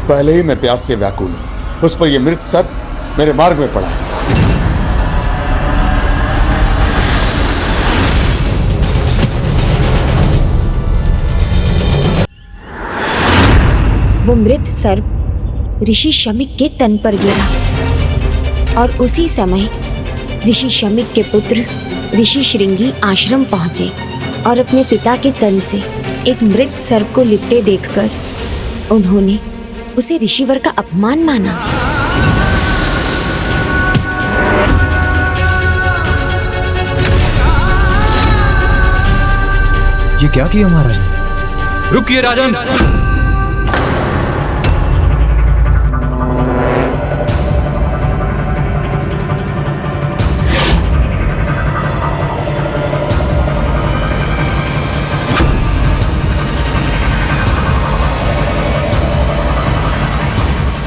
पहले ही मैं प्यास से व्याकुल हूं, उस पर यह मृत सर्प मेरे मार्ग में पड़ा है। वो मृत सर्प ऋषि शमिक के तन पर गिरा और उसी समय ऋषि शमिक के पुत्र ऋषि श्रृंगी आश्रम पहुंचे और अपने पिता के तन से एक मृत सर्प को लिपटे देखकर उन्होंने उसे ऋषिवर का अपमान माना। ये क्या किया महाराज? रुकिए राजन।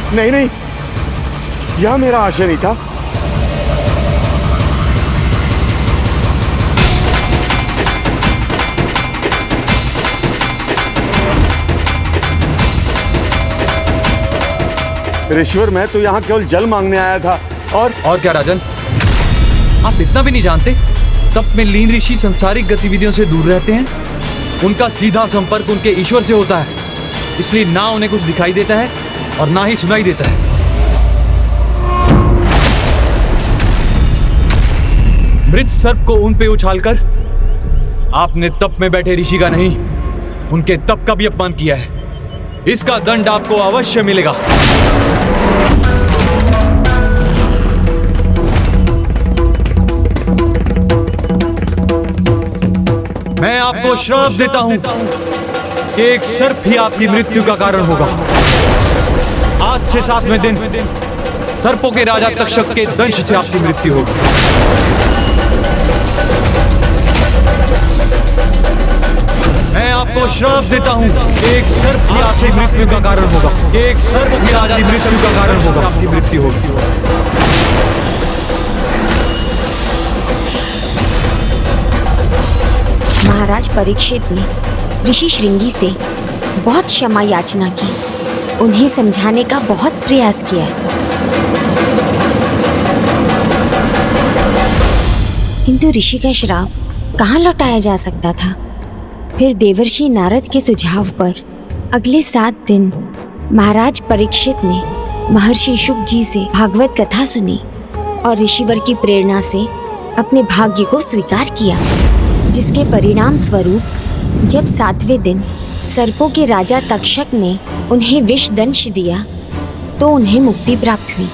नहीं नहीं, यह मेरा आशय नहीं था। ऋषिवर, मैं तो यहाँ केवल जल मांगने आया था। और क्या राजन, आप इतना भी नहीं जानते? तप में लीन ऋषि संसारिक गतिविधियों से दूर रहते हैं। उनका सीधा संपर्क उनके ईश्वर से होता है, इसलिए ना उन्हें कुछ दिखाई देता है और ना ही सुनाई देता है। मृत सर्प को उन पे उछालकर आपने तप में बैठे ऋषि का नहीं, उनके तप का भी अपमान किया है। इसका दंड आपको अवश्य मिलेगा। मैं आपको श्राप देता हूं कि एक सर्प ही आपकी मृत्यु का कारण होगा। आज से 7वें दिन सर्पों के राजा तक्षक के दंश से आपकी मृत्यु होगी। मैं आपको श्राप देता हूं कि एक सर्प ही आपकी मृत्यु का कारण होगा। एक सर्प ही राजा की मृत्यु का कारण होगा, आपकी मृत्यु होगी। महाराज परीक्षित ने ऋषि श्रृंगी से बहुत क्षमा याचना की, उन्हें समझाने का बहुत प्रयास किया, किंतु ऋषि का श्राप कहाँ लौटाया जा सकता था। फिर देवर्षि नारद के सुझाव पर अगले 7 दिन महाराज परीक्षित ने महर्षि शुक जी से भागवत कथा सुनी और ऋषिवर की प्रेरणा से अपने भाग्य को स्वीकार किया, जिसके परिणाम स्वरूप जब 7वें दिन सर्पों के राजा तक्षक ने उन्हें विष दंश दिया तो उन्हें मुक्ति प्राप्त हुई।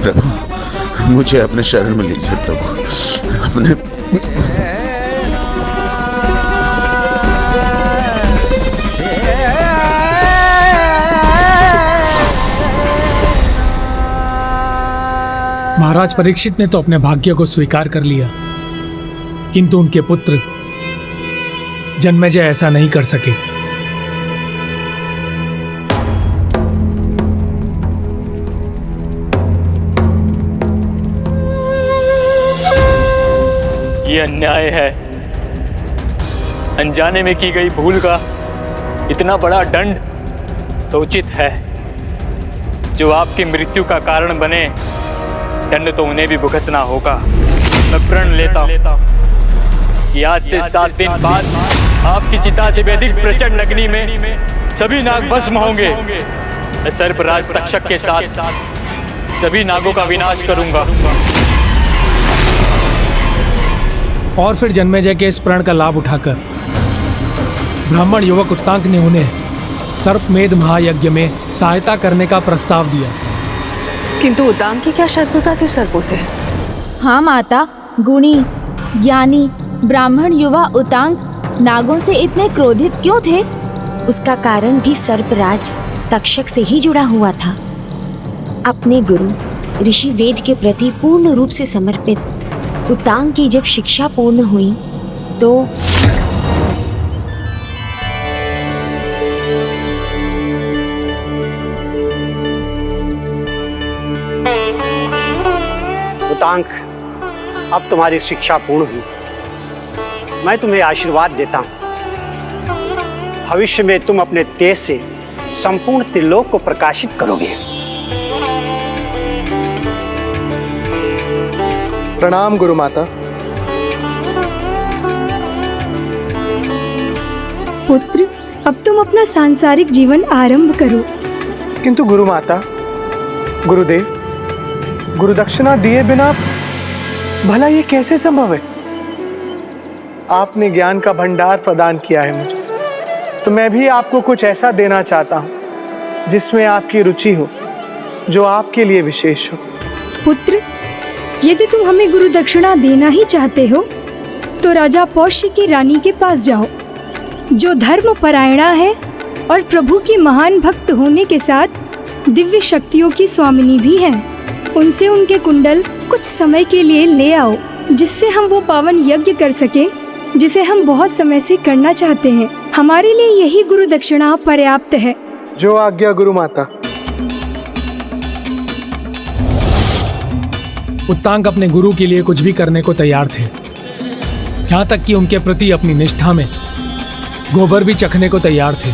प्रभु, मुझे अपने शरण में लीजिए प्रभु। अपने महाराज परीक्षित ने तो अपने भाग्य को स्वीकार कर लिया, किंतु उनके पुत्र जन्मेजय ऐसा नहीं कर सके। ये अन्याय है। अनजाने में की गई भूल का इतना बड़ा दंड तो उचित है। जो आपकी मृत्यु का कारण बने, दंड तो उन्हें भी भुगतना होगा। मैं प्रण लेता हूँ कि आज से 7 दिन बाद आपकी चिता से वैदिक प्रचंड अग्नि में सभी नाग भस्म होंगे। मैं सर्पराज तक्षक के साथ सभी नागों का विनाश करूंगा। और फिर जन्मेजय के इस प्रण का लाभ उठाकर ब्राह्मण युवक उत्तांक ने उन्हें सर्पमेध महायज्ञ में सहायता करने का प्रस्ताव दिया। किंतु उत्तांक की क्या शत्रुता थी सर्पों से? हाँ माता, गुणी ज्ञानी ब्राह्मण युवा उत्तांक नागों से इतने क्रोधित क्यों थे? उसका कारण भी सर्पराज तक्षक से ही जुड़ा हुआ था। अपने गुरु ऋषि वेद के प्रति पूर्ण रूप से समर्पित उत्तांक की जब शिक्षा पूर्ण हुई तो उत्तांक, अब तुम्हारी शिक्षा पूर्ण हुई। मैं तुम्हें आशीर्वाद देता हूँ। भविष्य में तुम अपने तेज से संपूर्ण त्रिलोक को प्रकाशित करोगे। प्रणाम गुरु माता। पुत्र, अब तुम अपना सांसारिक जीवन आरंभ करो। किंतु गुरु माता, गुरुदेव, गुरु दक्षिणा दिए बिना भला ये कैसे संभव है? आपने ज्ञान का भंडार प्रदान किया है मुझे, तो मैं भी आपको कुछ ऐसा देना चाहता हूँ जिसमें आपकी रुचि हो, जो आपके लिए विशेष हो। पुत्र, यदि तुम हमें गुरु दक्षिणा देना ही चाहते हो तो राजा पौष्य की रानी के पास जाओ, जो धर्म परायणा है और प्रभु की महान भक्त होने के साथ दिव्य शक्तियों की स्वामिनी भी है। उनसे उनके कुंडल कुछ समय के लिए ले आओ, जिससे हम वो पावन यज्ञ कर सके जिसे हम बहुत समय से करना चाहते हैं। हमारे लिए यही गुरु दक्षिणा पर्याप्त है। जो आज्ञा गुरु माता। उत्तांक अपने गुरु के लिए कुछ भी करने को तैयार थे, यहाँ तक कि उनके प्रति अपनी निष्ठा में गोबर भी चखने को तैयार थे।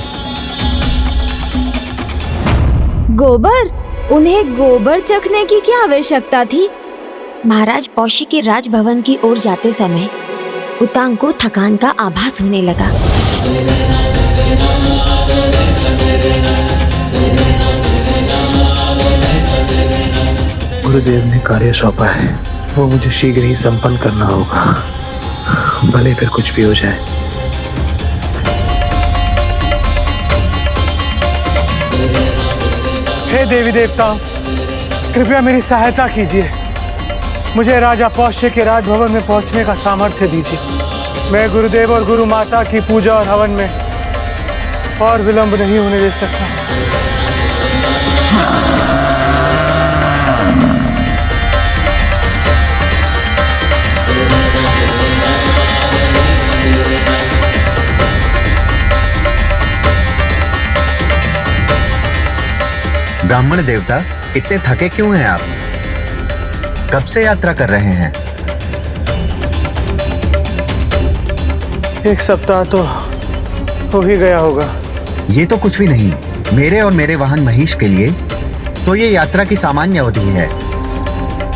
गोबर? उन्हें गोबर चखने की क्या आवश्यकता थी? महाराज पौष्य के राजभवन की ओर जाते समय उत्तांक को थकान का आभास होने लगा। गुरुदेव ने कार्य सौंपा है, वो मुझे शीघ्र ही संपन्न करना होगा, भले फिर कुछ भी हो जाए। हे देवी देवताओं, कृपया मेरी सहायता कीजिए। मुझे राजा पौष्य के राजभवन में पहुंचने का सामर्थ्य दीजिए। मैं गुरुदेव और गुरु माता की पूजा और हवन में और विलंब नहीं होने दे सकता। ब्राह्मण देवता, इतने थके क्यों हैं आप? कब से यात्रा कर रहे हैं? एक सप्ताह तो हो ही गया होगा। ये तो कुछ भी नहीं। मेरे और मेरे वाहन महिष के लिए तो ये यात्रा की सामान्य अवधि है।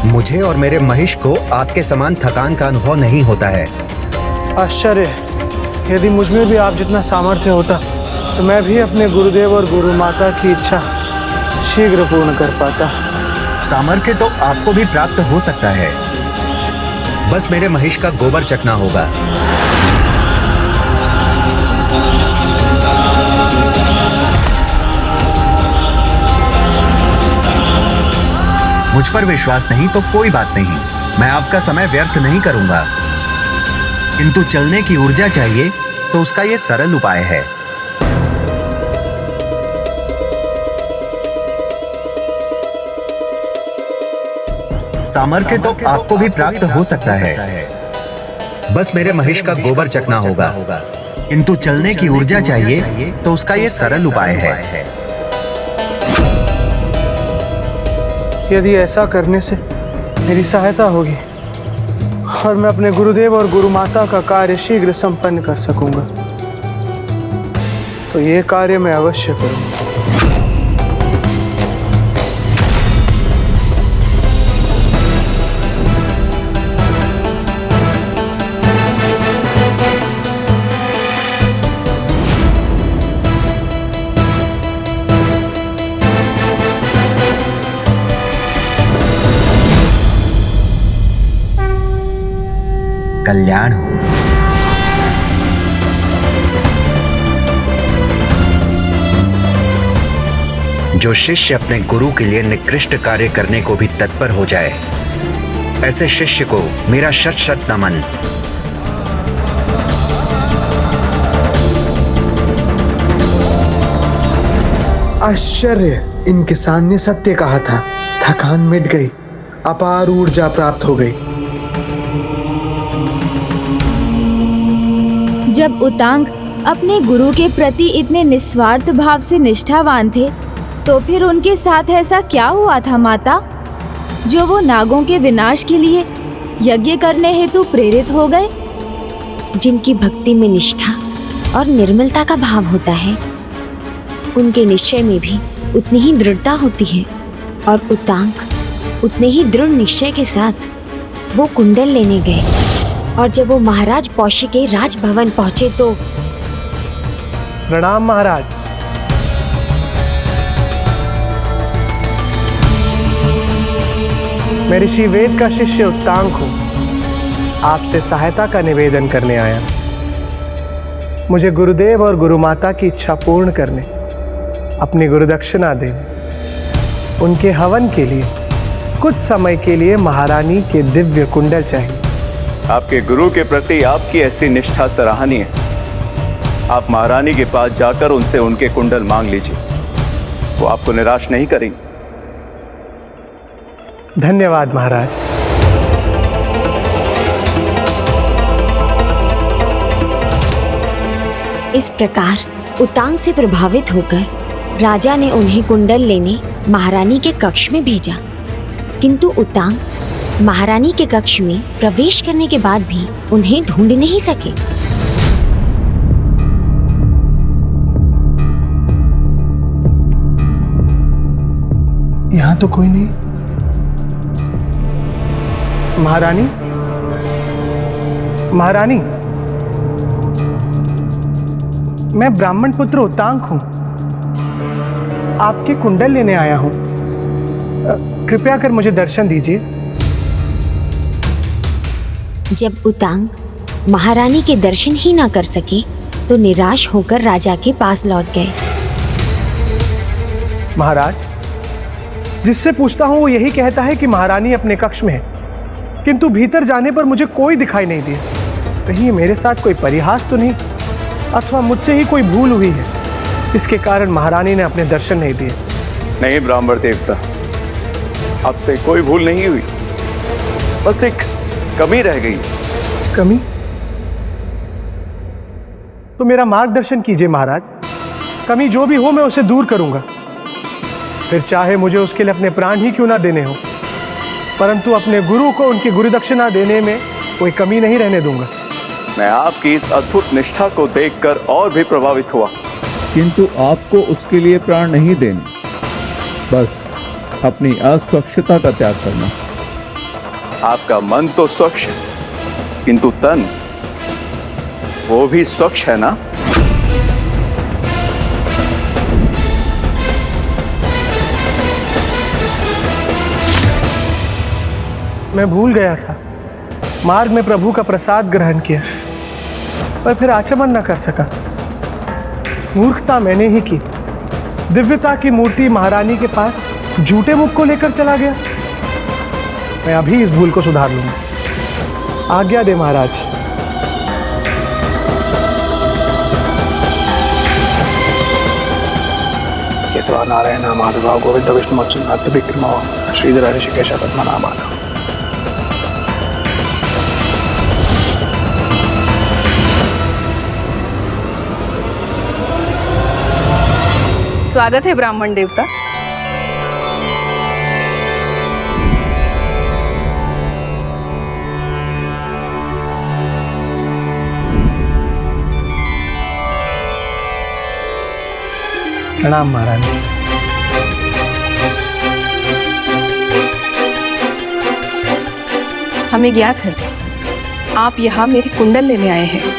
मुझे और मेरे महिष को आपके समान थकान का अनुभव नहीं होता है। आश्चर्य, यदि मुझमें भी आप जितना सामर्थ्य होता तो मैं भी अपने गुरुदेव और गुरु माता की इच्छा शीघ्र पूर्ण कर पाता। सामर्थ्य तो आपको भी प्राप्त हो सकता है, बस मेरे महिष का गोबर चखना होगा। मुझ पर विश्वास नहीं तो कोई बात नहीं, मैं आपका समय व्यर्थ नहीं करूंगा, किंतु चलने की ऊर्जा चाहिए तो उसका यह सरल उपाय है। सामर्थ्य तो आपको भी प्राप्त हो सकता है, बस मेरे महिष का गोबर चखना होगा, किंतु चलने की ऊर्जा चाहिए तो उसका यह सरल उपाय है। यदि ऐसा करने से मेरी सहायता होगी और मैं अपने गुरुदेव और गुरु माता का कार्य शीघ्र संपन्न कर सकूंगा तो ये कार्य मैं अवश्य करूंगा। कल्याण हो। जो शिष्य अपने गुरु के लिए निकृष्ट कार्य करने को भी तत्पर हो जाए, ऐसे शिष्य को मेरा शत शत नमन। आश्चर्य, इन किसान ने सत्य कहा था। थकान मिट गई, अपार ऊर्जा प्राप्त हो गई। जब उतांग अपने गुरु के प्रति इतने निस्वार्थ भाव से निष्ठावान थे, तो फिर उनके साथ ऐसा क्या हुआ था माता, जो वो नागों के विनाश के लिए यज्ञ करने हेतु प्रेरित हो गए? जिनकी भक्ति में निष्ठा और निर्मलता का भाव होता है, उनके निश्चय में भी उतनी ही दृढ़ता होती है। और उतांग उतने ही दृढ़ निश्चय के साथ वो कुंडल लेने गए, और जब वो महाराज पौष्य के राजभवन पहुंचे तो प्रणाम महाराज। मैं ऋषि वेद का शिष्य उतांग हूं, आपसे सहायता का निवेदन करने आया। मुझे गुरुदेव और गुरु माता की इच्छा पूर्ण करने अपनी गुरुदक्षिणा देने, उनके हवन के लिए कुछ समय के लिए महारानी के दिव्य कुंडल चाहिए। आपके गुरु के प्रति आपकी ऐसी निष्ठा सराहनीय है। आप महारानी के पास जाकर उनसे उनके कुंडल मांग लीजिए, वो आपको निराश नहीं करेंगे। धन्यवाद महाराज। इस प्रकार उतांग से प्रभावित होकर राजा ने उन्हें कुंडल लेने महारानी के कक्ष में भेजा, किंतु उतांग महारानी के कक्ष में प्रवेश करने के बाद भी उन्हें ढूंढ नहीं सके। यहाँ तो कोई नहीं। महारानी, महारानी, मैं ब्राह्मण पुत्र उतांग हूं, आपके कुंडल लेने आया हूं। कृपया कर मुझे दर्शन दीजिए। जब उतांग महारानी के दर्शन ही ना कर सके तो निराश होकर राजा के पास लौट गए। महाराज, जिससे पूछता हूं वो यही कहता है कि महारानी अपने कक्ष में है, किंतु भीतर जाने पर मुझे कोई दिखाई नहीं दिया। कहीं ये मेरे साथ कोई परिहास तो नहीं, अथवा मुझसे ही कोई भूल हुई है, इसके कारण महारानी ने अपने दर्शन नहीं दिए। नहीं ब्राह्मण देवता, आपसे कोई भूल नहीं हुई, बस एक कमी रह गई। कमी? तो मेरा मार्गदर्शन कीजिए महाराज। कमी जो भी हो मैं उसे दूर करूंगा। फिर चाहे मुझे उसके लिए अपने प्राण ही क्यों ना देने हो, परंतु अपने गुरु को उनकी गुरु दक्षिणा देने में कोई कमी नहीं रहने दूंगा। मैं आपकी इस अद्भुत निष्ठा को देखकर और भी प्रभावित हुआ। किंतु आपको उसके लिए प्राण नहीं देने, बस अपनी अस्वच्छता का त्याग करना। आपका मन तो स्वच्छ, किंतु तन वो भी स्वच्छ है ना? मैं भूल गया था, मार्ग में प्रभु का प्रसाद ग्रहण किया पर फिर आचमन न कर सका। मूर्खता मैंने ही की। दिव्यता की मूर्ति महारानी के पास झूठे मुख को लेकर चला गया। मैं अभी इस भूल को सुधार लूंगा। आज्ञा दे महाराज। केशव नारायण माधव गोविंद विष्णु अच्युत विक्रम श्रीधर ऋषिकेश पद्मनाभ। स्वागत है ब्राह्मण देवता। प्रणाम महारानी। हमें ज्ञात है आप यहाँ मेरे कुंडल लेने आए हैं।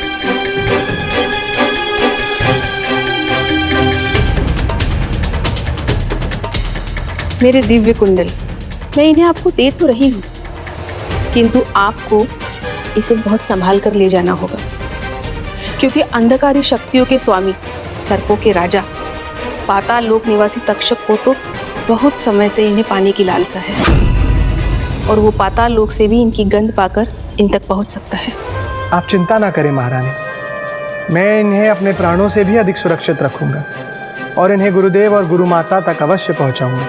मेरे दिव्य कुंडल, मैं इन्हें आपको दे तो रही हूँ, किंतु आपको इसे बहुत संभाल कर ले जाना होगा, क्योंकि अंधकारी शक्तियों के स्वामी, सर्पों के राजा, पाताल लोक निवासी तक्षक को तो बहुत समय से इन्हें पाने की लालसा है, और वो पाताल लोक से भी इनकी गंध पाकर इन तक पहुंच सकता है। आप चिंता ना करें महारानी, मैं इन्हें अपने प्राणों से भी अधिक सुरक्षित रखूंगा और इन्हें गुरुदेव और गुरु माता तक अवश्य पहुंचाऊंगा।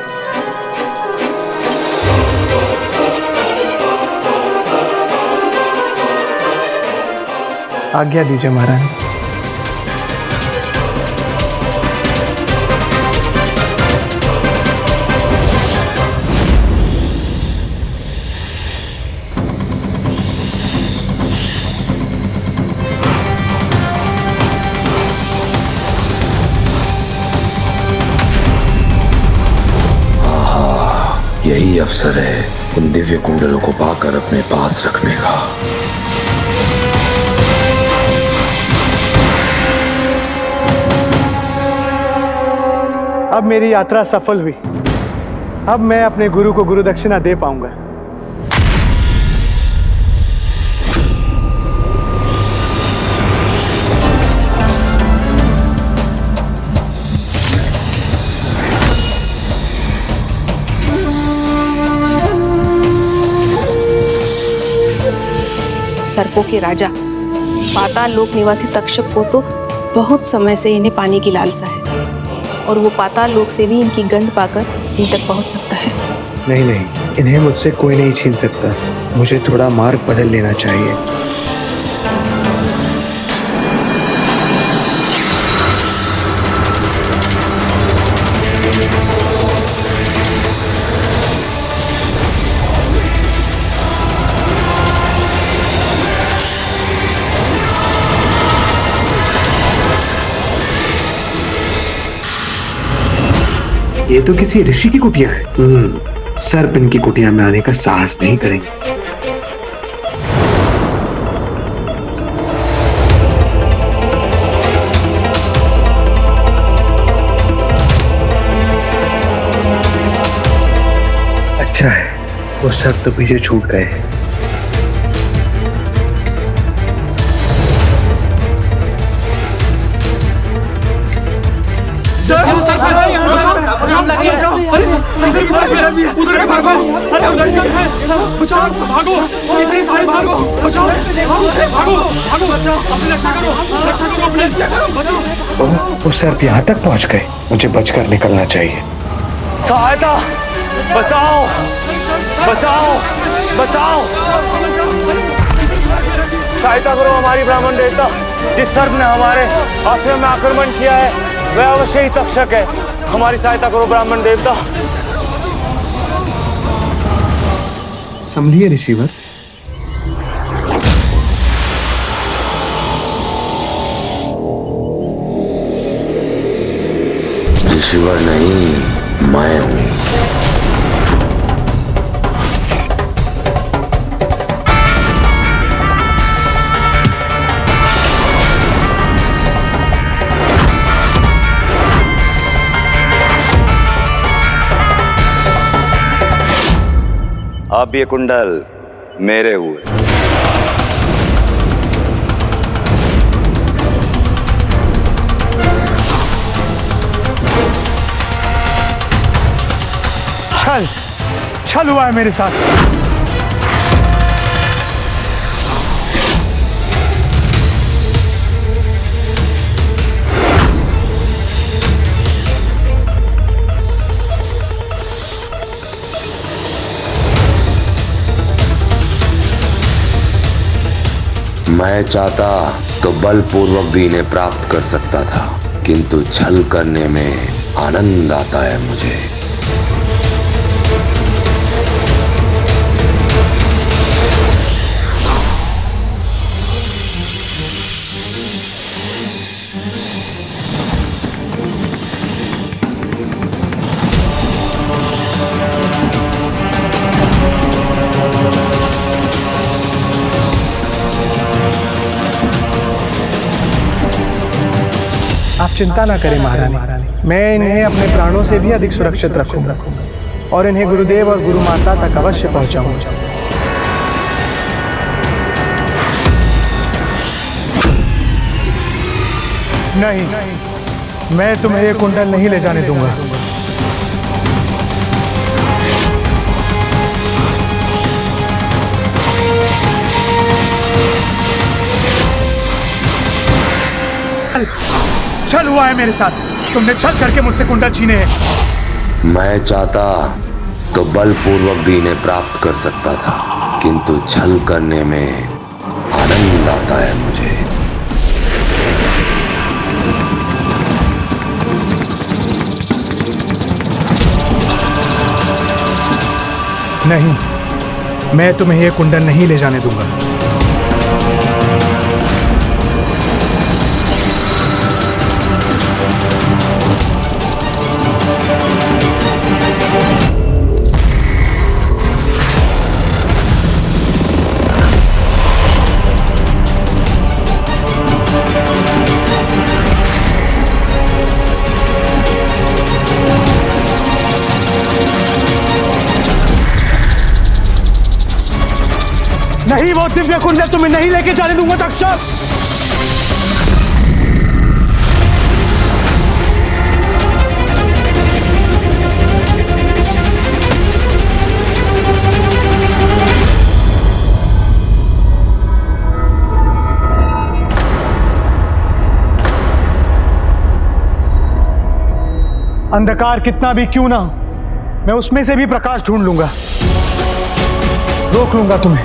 आज्ञा दीजिए महारानी। यही अवसर है उन दिव्य कुंडलों को पाकर अपने पास रखने का। अब मेरी यात्रा सफल हुई। अब मैं अपने गुरु को गुरु दक्षिणा दे पाऊंगा। सर्पों के राजा, पाताल लोक निवासी तक्षक को तो बहुत समय से इन्हें पाने की लालसा है, और वो पाताल लोक से भी इनकी गंध पाकर इन तक पहुंच सकता है। नहीं नहीं, इन्हें मुझसे कोई नहीं छीन सकता। मुझे थोड़ा मार्ग बदल लेना चाहिए। ये तो किसी ऋषि की कुटिया है। सर्प इनकी कुटिया में आने का साहस नहीं करेंगे। अच्छा है, वो सर्प तो पीछे छूट गए हैं। वो सर्प यहाँ तक पहुँच गए। मुझे बचकर निकलना चाहिए। सहायता! बचाओ! बचाओ! बचाओ! सहायता करो हमारी ब्राह्मण देवता। जिस सर्प ने हमारे आश्रम में आक्रमण किया है वह अवश्य ही तक्षक है। हमारी सहायता करो ब्राह्मण देवता। संभलिए ऋषिवर। ऋषिवर नहीं, मैं हूं। अब ये कुंडल मेरे हुए। छल हुआ है मेरे साथ। मैं चाहता तो बलपूर्वक भी इन्हें प्राप्त कर सकता था, किंतु छल करने में आनंद आता है मुझे। आप चिंता ना करें महारानी, मैं इन्हें अपने प्राणों से भी अधिक सुरक्षित रखूंगा और इन्हें गुरुदेव और गुरु माता तक अवश्य पहुंचाऊंगा। नहीं, मैं तुम्हें ये कुंडल नहीं ले जाने दूंगा। छल हुआ है मेरे साथ। तुमने छल करके मुझसे कुंडल छीने हैं। मैं चाहता तो बलपूर्वक भी इन्हें प्राप्त कर सकता था, किंतु छल करने में आनंद आता है मुझे। नहीं, मैं तुम्हें ये कुंडल नहीं ले जाने दूंगा। नहीं, वो दिव्य कुंडल तुम्हें नहीं लेके जाने दूंगा तक्षक। अंधकार कितना भी क्यों ना, मैं उसमें से भी प्रकाश ढूंढ लूंगा, रोक लूंगा तुम्हें।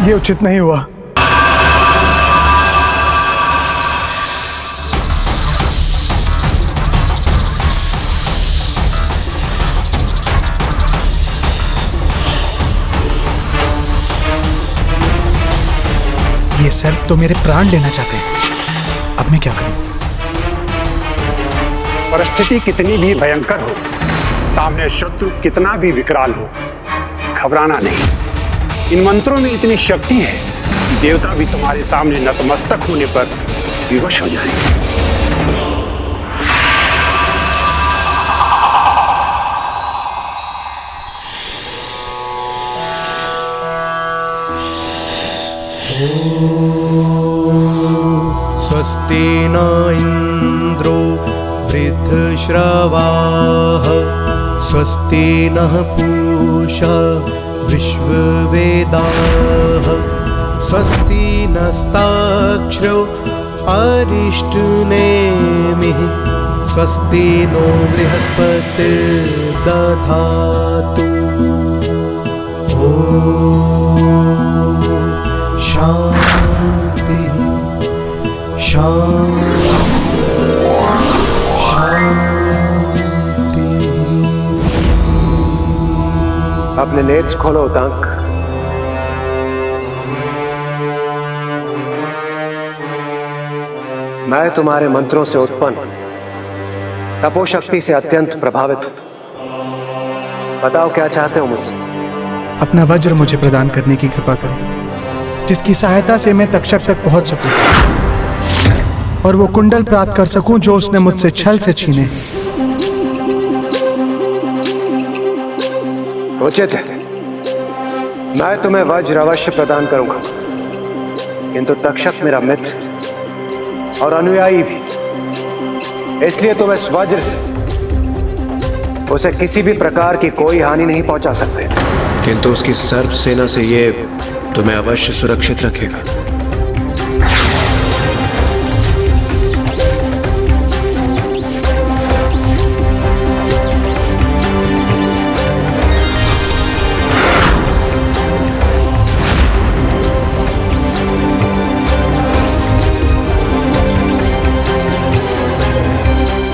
ये उचित नहीं हुआ। ये सर्प तो मेरे प्राण लेना चाहते हैं। अब मैं क्या करूं? परिस्थिति कितनी भी भयंकर हो, सामने शत्रु कितना भी विकराल हो, घबराना नहीं। इन मंत्रों में इतनी शक्ति है कि देवता भी तुम्हारे सामने नतमस्तक होने पर विवश हो जाएंगे। स्वस्ति न इंद्रो वृद्धश्रवाः स्वस्ति नः पूषा विश्ववेदाः स्वस्ति नस्ताक्षरो अरिष्टनेमिः स्वस्ति नो बृहस्पतिर्दधातु। ॐ शान्ति शान्ति। अपने नेत्र खोलो उतांक। मैं तुम्हारे मंत्रों से उत्पन्न तपोशक्ति से अत्यंत प्रभावित हूं। बताओ क्या चाहते हो मुझसे? अपना वज्र मुझे प्रदान करने की कृपा करो, जिसकी सहायता से मैं तक्षक तक पहुंच सकूं और वो कुंडल प्राप्त कर सकूं जो उसने मुझसे छल से छीने। उचित है, मैं तुम्हें वज्र अवश्य प्रदान करूंगा, किंतु तक्षक मेरा मित्र और अनुयायी भी, इसलिए तुम इस वज्र से उसे किसी भी प्रकार की कोई हानि नहीं पहुंचा सकते, किंतु उसकी सर्प सेना से ये तुम्हें अवश्य सुरक्षित रखेगा।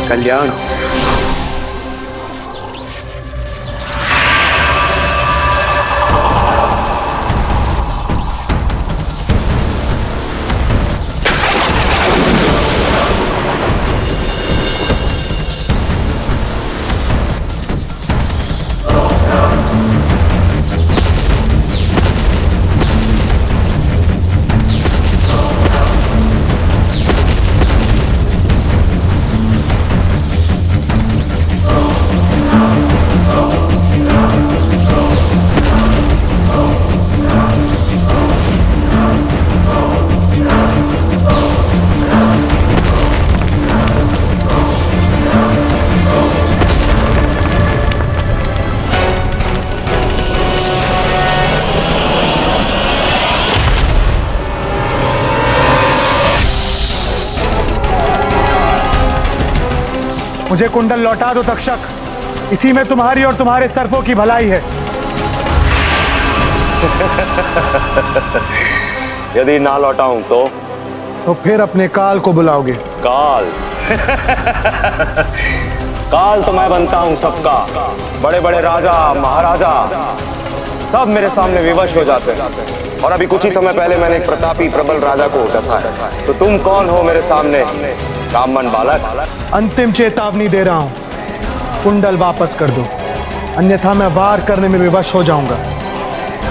कल्याण। मुझे कुंडल लौटा दो तक्षक, इसी में तुम्हारी और तुम्हारे सर्पों की भलाई है। यदि ना लौटाऊं तो फिर अपने काल को बुलाओगे। काल? काल तो मैं बनता हूं सबका। बड़े बड़े राजा महाराजा सब मेरे सामने विवश हो जाते हैं, और अभी कुछ ही समय पहले मैंने एक प्रतापी प्रबल राजा को डसा है। तो तुम कौन हो मेरे सामने, कामन बालक? अंतिम चेतावनी दे रहा हूं, कुंडल वापस कर दो, अन्यथा मैं वार करने में विवश हो जाऊंगा।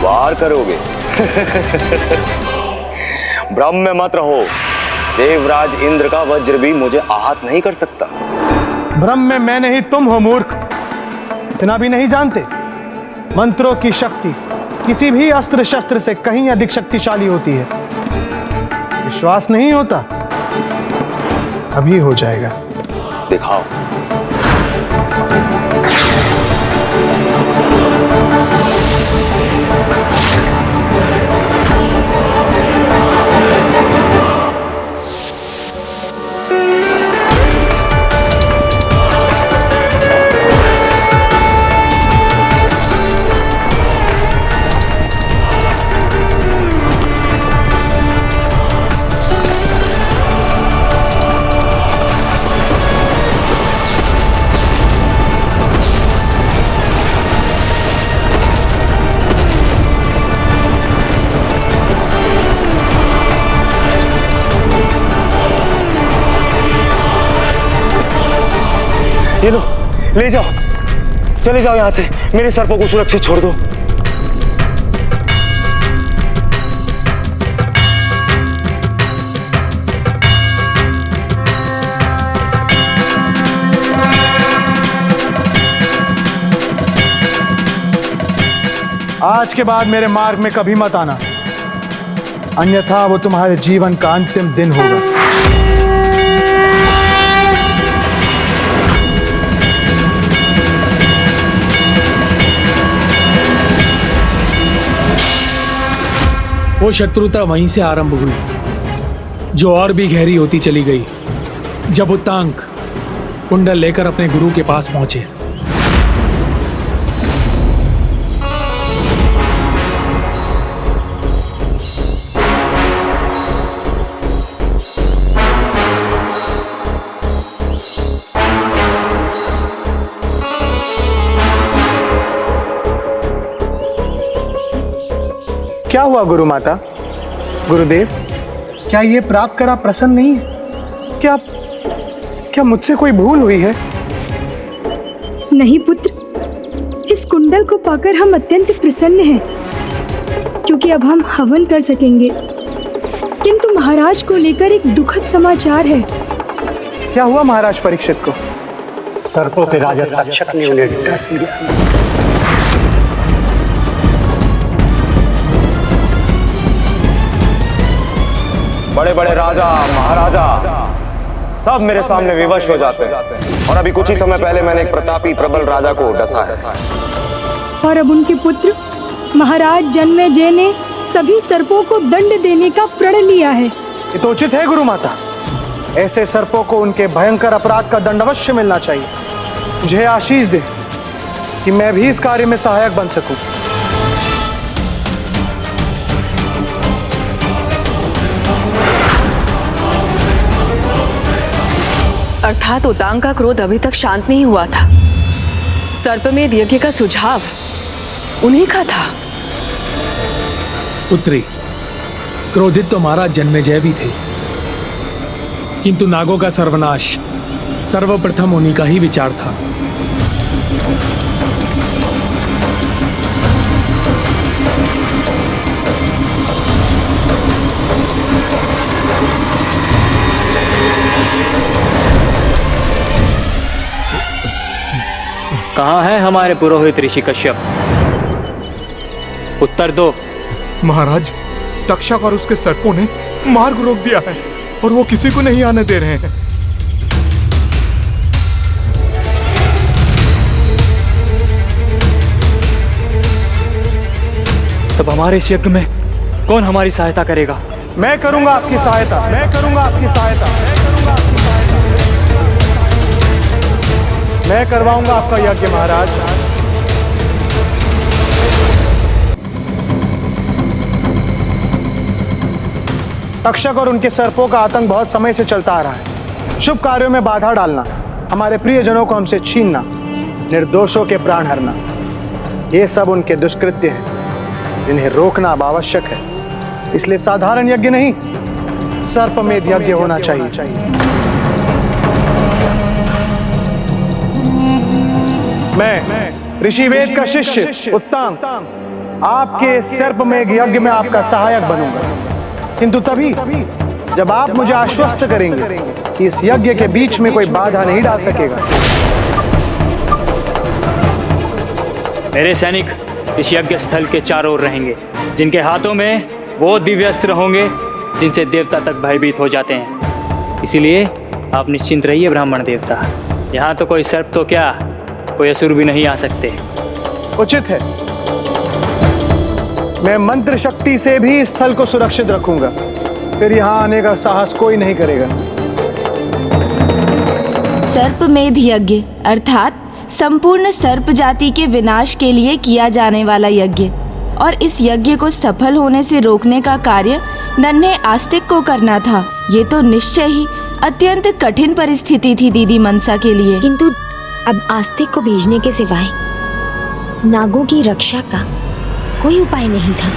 वार करोगे? भ्रम में मत रहो, देवराज इंद्र का वज्र भी मुझे आहत नहीं कर सकता। भ्रम में मैं नहीं, तुम हो मूर्ख। इतना भी नहीं जानते, मंत्रों की शक्ति किसी भी अस्त्र शस्त्र से कहीं अधिक शक्तिशाली होती है। विश्वास नहीं होता? अभी हो जाएगा। दिखाओ। ये लो, ले जाओ, चले जाओ यहां से, मेरे सर्पों को सुरक्षित छोड़ दो। आज के बाद मेरे मार्ग में कभी मत आना, अन्यथा वो तुम्हारे जीवन का अंतिम दिन होगा। वो शत्रुता वहीं से आरंभ हुई, जो और भी गहरी होती चली गई। जब उत्तांक कुंडल लेकर अपने गुरु के पास पहुंचे। क्या हुआ गुरु माता? गुरुदेव, क्या ये प्राप्त करा प्रसन्न नहीं है? क्या मुझसे कोई भूल हुई है? नहीं पुत्र, इस कुंडल को पाकर हम अत्यंत प्रसन्न हैं, क्योंकि अब हम हवन कर सकेंगे। किंतु महाराज को लेकर एक दुखद समाचार है। क्या हुआ महाराज परीक्षित को? सर्पों के राजा तक्षक ने उन्हें 10 बड़े बड़े राजा महाराजा सब मेरे सामने विवश हो जाते हैं, और अभी कुछ ही समय पहले मैंने एक प्रतापी प्रबल राजा को डसा है। और अब उनके पुत्र महाराज जन्मेजय ने सभी सर्पों को दंड देने का प्रण लिया है। ये तो उचित है गुरु माता। ऐसे सर्पों को उनके भयंकर अपराध का दंड अवश्य मिलना चाहिए। मुझे आशीष दे कि मैं भी इस कार्य में सहायक बन सकूं। अर्थात उतांग का क्रोध अभी तक शांत नहीं हुआ था। सर्पमेध यज्ञ का सुझाव उन्हीं का था। पुत्री, क्रोधित तो महाराज जन्मेजय भी थे, किंतु नागों का सर्वनाश सर्वप्रथम उन्हीं का ही विचार था। कहाँ है हमारे पुरोहित ऋषि कश्यप? उत्तर दो। महाराज, तक्षक और उसके सर्पों ने मार्ग रोक दिया है और वो किसी को नहीं आने दे रहे हैं। तब हमारे इस यज्ञ में कौन हमारी सहायता करेगा? मैं करूंगा आपकी सहायता। मैं करूंगा आपकी सहायता। मैं करवाऊंगा आपका यज्ञ महाराज। तक्षक और उनके सर्पों का आतंक बहुत समय से चलता आ रहा है। शुभ कार्यों में बाधा डालना, हमारे प्रियजनों को हमसे छीनना, निर्दोषों के प्राण हरना, ये सब उनके दुष्कृत्य हैं, जिन्हें रोकना अब आवश्यक है। इसलिए साधारण यज्ञ नहीं, सर्पमेध यज्ञ होना चाहिए। मैं ऋषिवेद का शिष्य उत्तांग आपके सर्पमेध यज्ञ में आपका सहायक बनूंगा, किंतु तभी जब आप मुझे आश्वस्त करेंगे कि इस यज्ञ के बीच में कोई बाधा नहीं डाल सकेगा। मेरे सैनिक इस यज्ञ स्थल के चारों ओर रहेंगे, जिनके हाथों में वो दिव्य अस्त्र होंगे जिनसे देवता तक भयभीत हो जाते हैं। इसीलिए आप निश्चिंत रहिए ब्राह्मण देवता, यहाँ तो कोई सर्प तो क्या, कोई असुर भी नहीं आ सकते। उचित है, मैं मंत्र शक्ति से भी इस स्थल को सुरक्षित रखूंगा, फिर यहाँ आने का साहस कोई नहीं करेगा। सर्पमेध यज्ञ अर्थात संपूर्ण सर्प जाति के विनाश के लिए किया जाने वाला यज्ञ, और इस यज्ञ को सफल होने से रोकने का कार्य नन्हे आस्तिक को करना था। ये तो निश्चय ही अत्यंत कठिन परिस्थिति थी दीदी मनसा के लिए। किंतु अब आस्तिक को भेजने के सिवाय नागों की रक्षा का कोई उपाय नहीं था।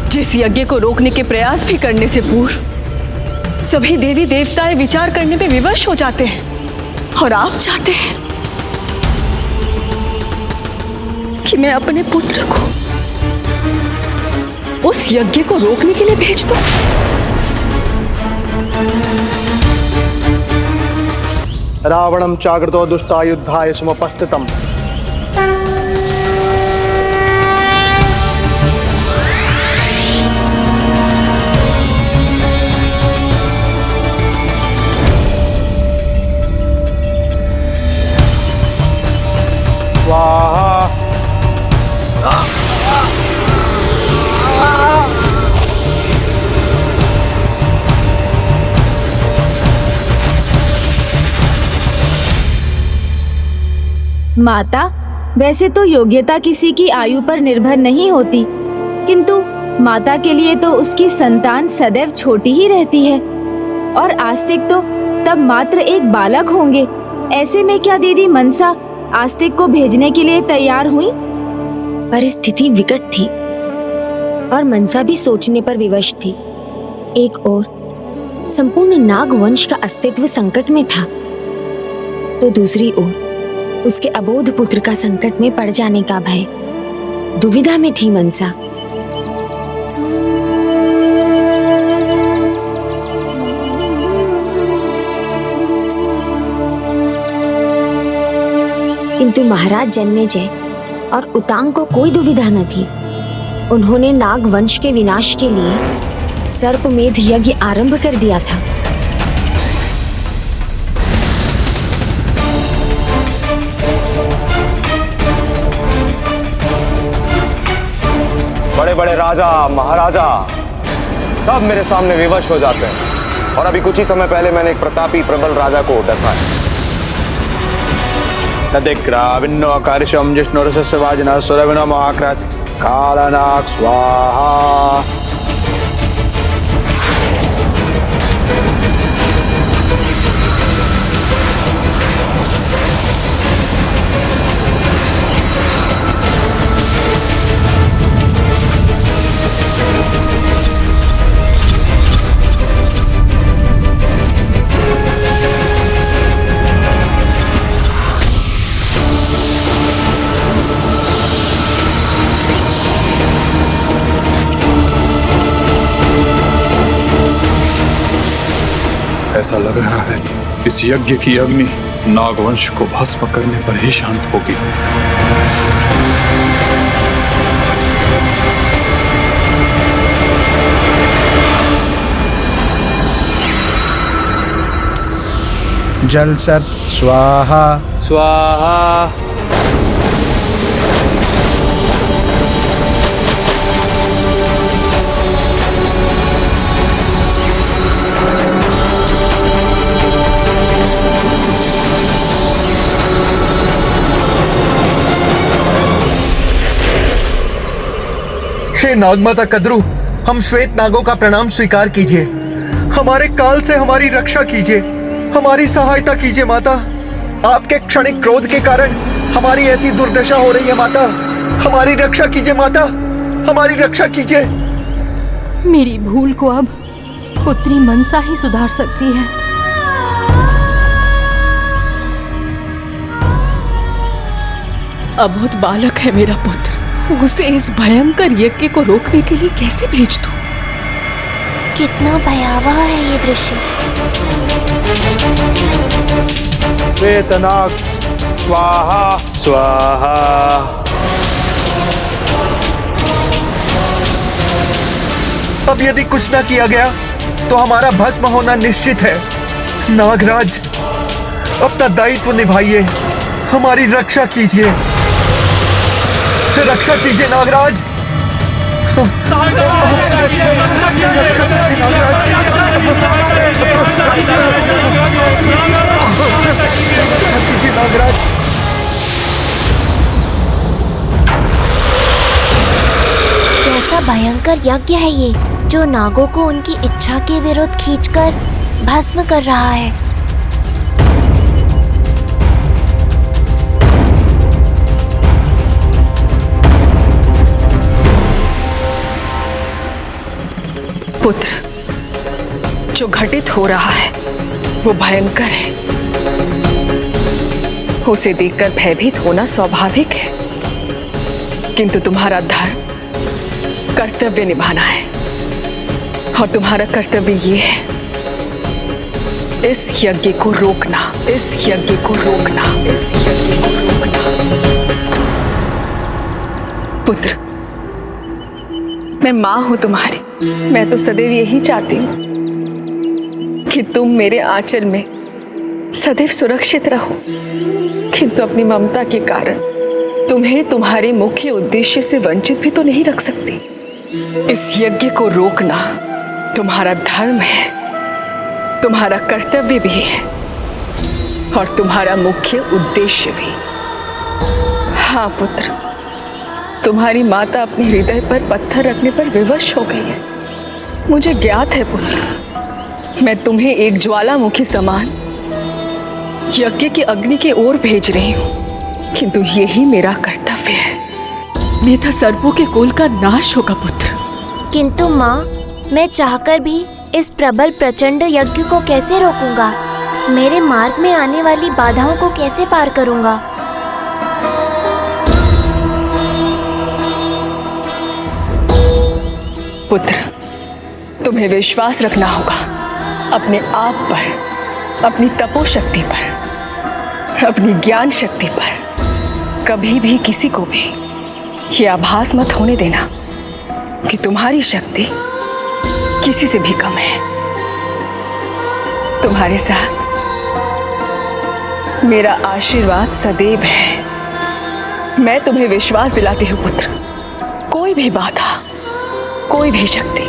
जिस यज्ञ को रोकने के प्रयास भी करने से पूर्व सभी देवी देवताएं विचार करने में विवश हो जाते हैं, और आप चाहते हैं कि मैं अपने पुत्र को उस यज्ञ को रोकने के लिए भेज दूं? रावणम चाग्रतो दुष्टायुद्धाय समुपस्थितम। स्वाहा। माता, वैसे तो योग्यता किसी की आयु पर निर्भर नहीं होती, किंतु माता के लिए तो उसकी संतान सदैव छोटी ही रहती है, और आस्तिक तो तब मात्र एक बालक होंगे। ऐसे में क्या दीदी मनसा आस्तिक को भेजने के लिए तैयार हुई? परिस्थिति विकट थी और मनसा भी सोचने पर विवश थी। एक ओर संपूर्ण नाग वंश का अस्तित्व संकट में था, तो दूसरी ओर उसके अबोध पुत्र का संकट में पड़ जाने का भय। दुविधा में थी मनसा। किंतु महाराज जन्मेजय और उतांग को कोई दुविधा न थी। उन्होंने नाग वंश के विनाश के लिए सर्पमेध यज्ञ आरंभ कर दिया था। बड़े बड़े राजा महाराजा सब मेरे सामने विवश हो जाते हैं, और अभी कुछ ही समय पहले मैंने एक प्रतापी प्रबल राजा को डसा है। तदिक्राविन्नो अकारिशम जिष्णुरसस्य वाजिनः सुरविनो महाक्रात कालनाग स्वाहा। ऐसा लग रहा है इस यज्ञ की अग्नि नागवंश को भस्म करने पर ही शांत होगी। जल सर्प स्वाहा स्वाहा। हे नागमाता कद्रू, हम श्वेत नागों का प्रणाम स्वीकार कीजिए। हमारे काल से हमारी रक्षा कीजिए, हमारी सहायता कीजिए माता। आपके क्षणिक क्रोध के कारण हमारी ऐसी दुर्दशा हो रही है माता। हमारी रक्षा कीजिए माता, हमारी रक्षा कीजिए। मेरी भूल को अब पुत्री मनसा ही सुधार सकती है। अबोध बालक है मेरा पुत्र, उसे इस भयंकर यज्ञ को रोकने के लिए कैसे भेज दूं? कितना भयावह है ये दृश्य। श्वेतनाग स्वाहा स्वाहा। अब यदि कुछ न किया गया तो हमारा भस्म होना निश्चित है। नागराज, अपना दायित्व निभाइए, हमारी रक्षा कीजिए, रक्षा कीजिए नागराज। कीजिए नागराज। कैसा भयंकर यज्ञ है ये, जो नागों को उनकी इच्छा के विरुद्ध खींचकर भस्म कर रहा है। पुत्र, जो घटित हो रहा है वो भयंकर है। उसे देखकर भयभीत होना स्वाभाविक है, किंतु तुम्हारा धर्म कर्तव्य निभाना है, और तुम्हारा कर्तव्य ये है इस यज्ञ को रोकना, इस यज्ञ को रोकना, इस यज्ञ को रोकना। पुत्र, मैं मां हूं तुम्हारी। मैं तो सदैव यही चाहती हूं कि तुम मेरे आंचल में सदैव सुरक्षित रहो, किंतु अपनी ममता के कारण तुम्हें तुम्हारे मुख्य उद्देश्य से वंचित भी तो नहीं रख सकती। इस यज्ञ को रोकना तुम्हारा धर्म है, तुम्हारा कर्तव्य भी है, और तुम्हारा मुख्य उद्देश्य भी। हाँ पुत्र, तुम्हारी माता अपने हृदय पर पत्थर रखने पर विवश हो गई है। मुझे ज्ञात है पुत्र, मैं तुम्हें एक ज्वालामुखी समान यज्ञ की अग्नि की ओर भेज रही हूँ, किंतु यही मेरा कर्तव्य है, अन्यथा सर्पों के कुल का नाश होगा पुत्र। किंतु माँ, मैं चाहकर भी इस प्रबल प्रचंड यज्ञ को कैसे रोकूंगा? मेरे मार्ग में आने वाली बाधाओं को कैसे पार करूंगा? पुत्र, तुम्हें विश्वास रखना होगा अपने आप पर, अपनी तपोशक्ति पर, अपनी ज्ञान शक्ति पर। कभी भी किसी को भी ये आभास मत होने देना कि तुम्हारी शक्ति किसी से भी कम है। तुम्हारे साथ मेरा आशीर्वाद सदैव है। मैं तुम्हें विश्वास दिलाती हूँ पुत्र, कोई भी बाधा, कोई भी शक्ति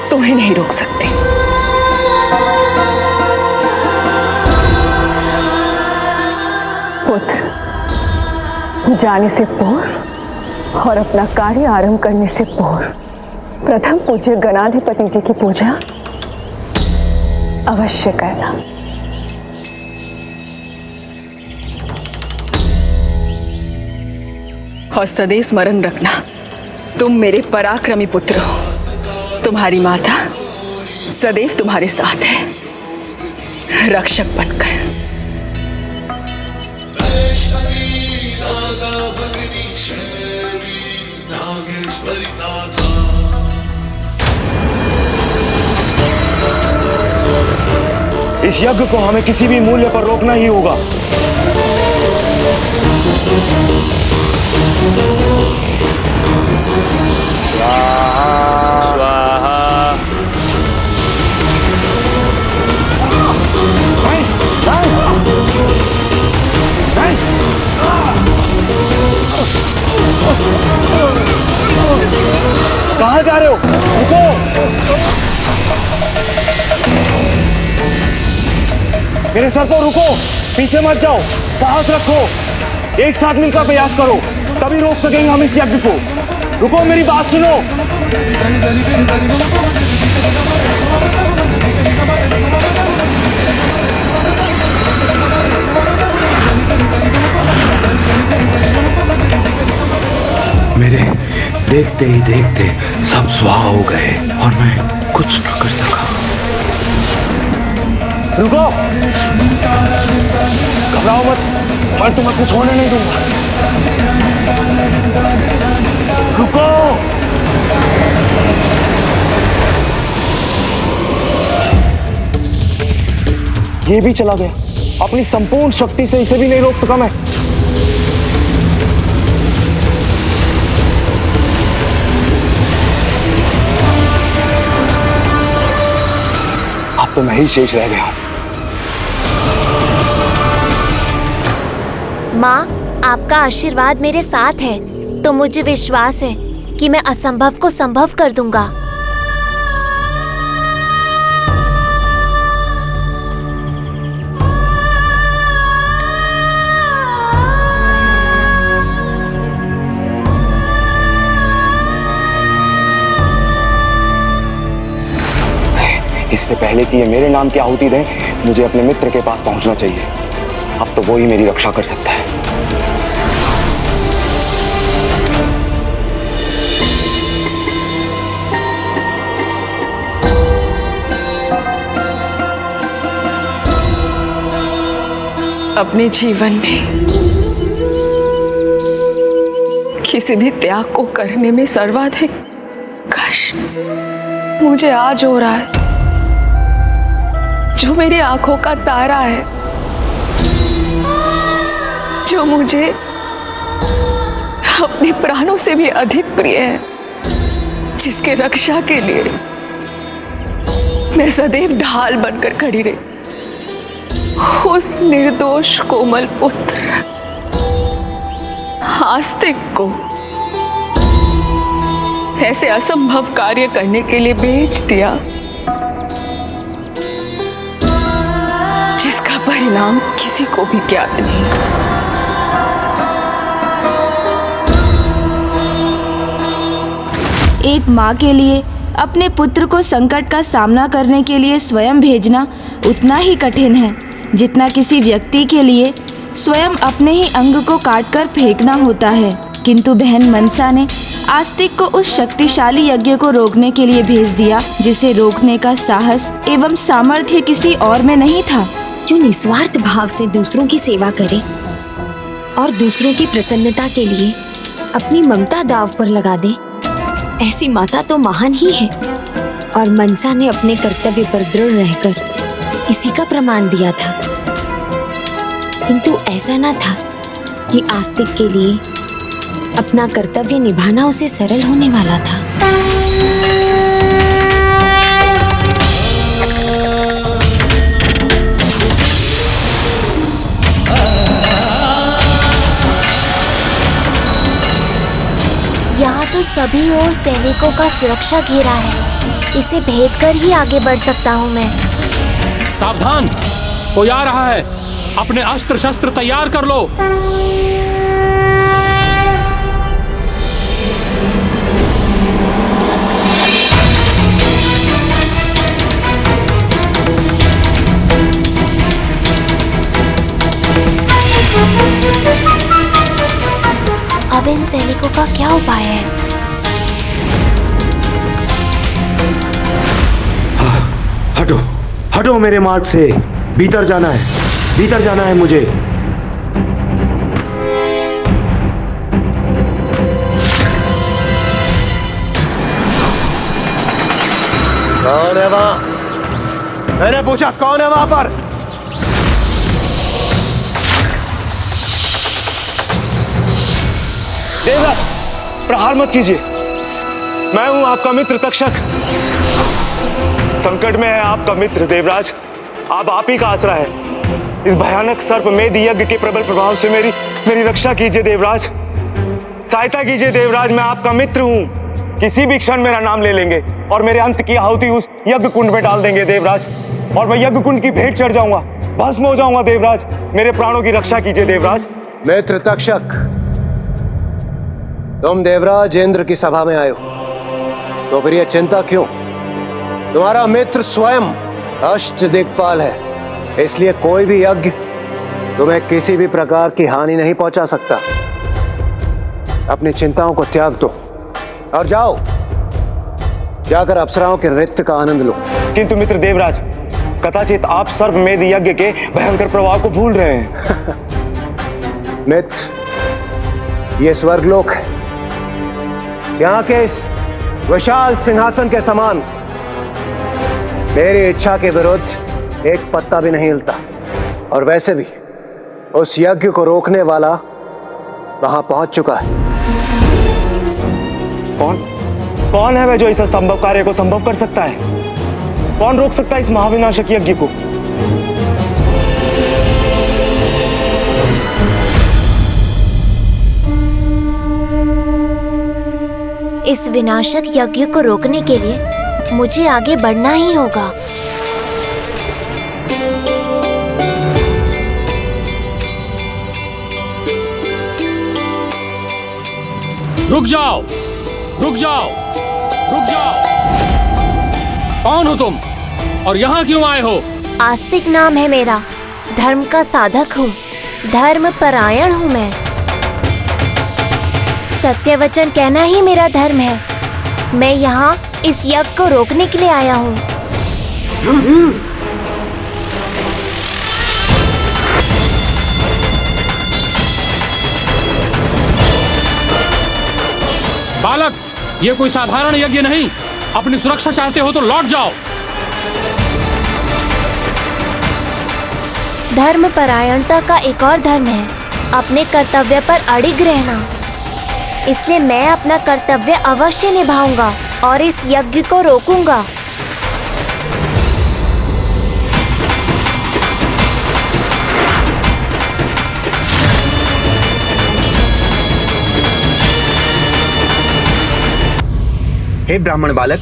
तुम्हें नहीं रोक सकती। पुत्र, जाने से पूर्व और अपना कार्य आरंभ करने से पूर्व प्रथम पूज्य गणाधिपति जी की पूजा अवश्य करना। और सदैव स्मरण रखना, तुम मेरे पराक्रमी पुत्र हो। तुम्हारी माता सदैव तुम्हारे साथ है, रक्षक बनकर। इस यज्ञ को हमें किसी भी मूल्य पर रोकना ही होगा। कहाँ जा रहे हो? रुको! मेरे सर तो रुको, पीछे मत जाओ, साहस रखो, एक साथ मिलकर प्रयास करो, तभी रोक सकेंगे हम इस यज्ञ को। रुको, मेरी बात सुनो। मेरे देखते ही देखते सब स्वाहा हो गए और मैं कुछ न कर सका। रुको, घबराओ मत, मैं तुम्हें कुछ होने नहीं दूंगा। रुको! ये भी चला गया। अपनी संपूर्ण शक्ति से इसे भी नहीं रोक सका मैं। अब तो मैं ही शेष रह गया। माँ, आपका आशीर्वाद मेरे साथ है, तो मुझे विश्वास है कि मैं असंभव को संभव कर दूंगा। इससे पहले कि ये मेरे नाम की आहुति दें, मुझे अपने मित्र के पास पहुंचना चाहिए। अब तो वो ही मेरी रक्षा कर सकता है। अपने जीवन में किसी भी त्याग को करने में सर्वाधिक कष्ट मुझे आज हो रहा है। जो मेरी आंखों का तारा है, जो मुझे अपने प्राणों से भी अधिक प्रिय है, जिसके रक्षा के लिए मैं सदैव ढाल बनकर खड़ी रही, उस निर्दोष कोमल पुत्र आस्तिक को ऐसे असंभव कार्य करने के लिए भेज दिया, जिसका परिणाम किसी को भी ज्ञात नहीं। एक माँ के लिए अपने पुत्र को संकट का सामना करने के लिए स्वयं भेजना उतना ही कठिन है जितना किसी व्यक्ति के लिए स्वयं अपने ही अंग को काटकर फेंकना होता है। किंतु बहन मनसा ने आस्तिक को उस शक्तिशाली यज्ञ को रोकने के लिए भेज दिया जिसे रोकने का साहस एवं सामर्थ्य किसी और में नहीं था। जो निस्वार्थ भाव से दूसरों की सेवा करे और दूसरों की प्रसन्नता के लिए अपनी ममता दांव पर लगा दे, ऐसी माता तो महान ही है। और मनसा ने अपने कर्तव्य पर दृढ़ रहकर इसी का प्रमाण दिया था। किंतु ऐसा न था कि आस्तिक के लिए अपना कर्तव्य निभाना उसे सरल होने वाला था। यहाँ तो सभी ओर सैनिकों का सुरक्षा घेरा है, इसे भेद कर ही आगे बढ़ सकता हूँ मैं। सावधान, कोई आ रहा है, अपने अस्त्र शस्त्र तैयार कर लो। अब इन सैनिकों का क्या उपाय है? हटो, हटो मेरे मार्ग से। भीतर जाना है, भीतर जाना है मुझे। कौन है वहां? मैंने पूछा कौन है वहां पर? देवराज, प्रहार मत कीजिए। मैं हूं आपका मित्र तक्षक। संकट में है आपका मित्र देवराज। आप ही का आसरा है। इस भयानक सर्प मेध यज्ञ के प्रबल प्रभाव से मेरी रक्षा कीजिए देवराज। सहायता कीजिए देवराज, मैं आपका मित्र हूं। किसी भी क्षण मेरा नाम ले लेंगे और मेरे अंत की आहुति उस यज्ञ कुंड में डाल देंगे देवराज, और मैं यज्ञ कुंड की भेंट चढ़ जाऊंगा, भस्म हो जाऊंगा देवराज। मेरे प्राणों की रक्षा कीजिए देवराज। मित्र तक्षक, तुम देवराज इंद्र की सभा में आए हो, तो फिर यह चिंता क्यों? तुम्हारा मित्र स्वयं अष्ट दिक्पाल है, इसलिए कोई भी यज्ञ तुम्हें किसी भी प्रकार की हानि नहीं पहुंचा सकता। अपनी चिंताओं को त्याग दो और जाओ, जाकर अप्सराओं के नृत्य का आनंद लो। किंतु मित्र देवराज, कदाचित आप सर्वमेध यज्ञ के भयंकर प्रभाव को भूल रहे हैं। मित्र, ये स्वर्गलोक है। यहाँ के इस विशाल सिंहासन के समान मेरी इच्छा के विरुद्ध एक पत्ता भी नहीं हिलता। और वैसे भी उस यज्ञ को रोकने वाला वहां पहुंच चुका है। कौन है वह जो इस असंभव कार्य को संभव कर सकता है? कौन रोक सकता है इस महाविनाशक यज्ञ को? इस विनाशक यज्ञ को रोकने के लिए मुझे आगे बढ़ना ही होगा। रुक जाओ, रुक जाओ, रुक जाओ। कौन हो तुम और यहाँ क्यों आए हो? आस्तिक नाम है मेरा, धर्म का साधक हूँ, धर्म परायण हूँ मैं। सत्य वचन कहना ही मेरा धर्म है। मैं यहाँ इस यज्ञ को रोकने के लिए आया हूँ। बालक, ये कोई साधारण यज्ञ नहीं। अपनी सुरक्षा चाहते हो तो लौट जाओ। धर्म परायणता का एक और धर्म है, अपने कर्तव्य पर अड़िग रहना। इसलिए मैं अपना कर्तव्य अवश्य निभाऊंगा और इस यज्ञ को रोकूंगा। हे ब्राह्मण बालक,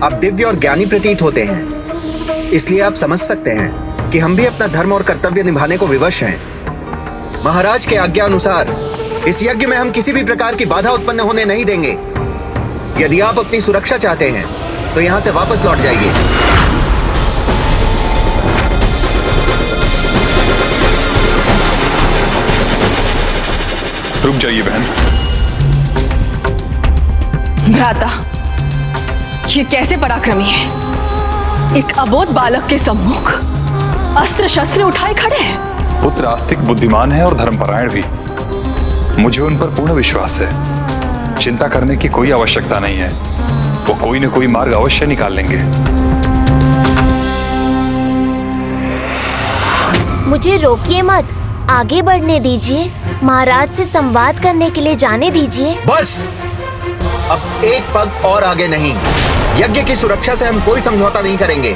आप दिव्य और ज्ञानी प्रतीत होते हैं, इसलिए आप समझ सकते हैं कि हम भी अपना धर्म और कर्तव्य निभाने को विवश हैं। महाराज के आज्ञा अनुसार इस यज्ञ में हम किसी भी प्रकार की बाधा उत्पन्न होने नहीं देंगे। यदि आप अपनी सुरक्षा चाहते हैं तो यहाँ से वापस लौट जाइए। रुक जाइए बहन। भ्राता, ये कैसे पराक्रमी है? एक अबोध बालक के सम्मुख अस्त्र शस्त्र उठाए खड़े हैं। पुत्र आस्तिक, बुद्धिमान है और धर्मपरायण भी। मुझे उन पर पूर्ण विश्वास है। चिंता करने की कोई आवश्यकता नहीं है। वो कोई न कोई मार्ग अवश्य निकाल लेंगे। मुझे रोकिए मत, आगे बढ़ने दीजिए। महाराज से संवाद करने के लिए जाने दीजिए। बस, अब एक पग और आगे नहीं। यज्ञ की सुरक्षा से हम कोई समझौता नहीं करेंगे।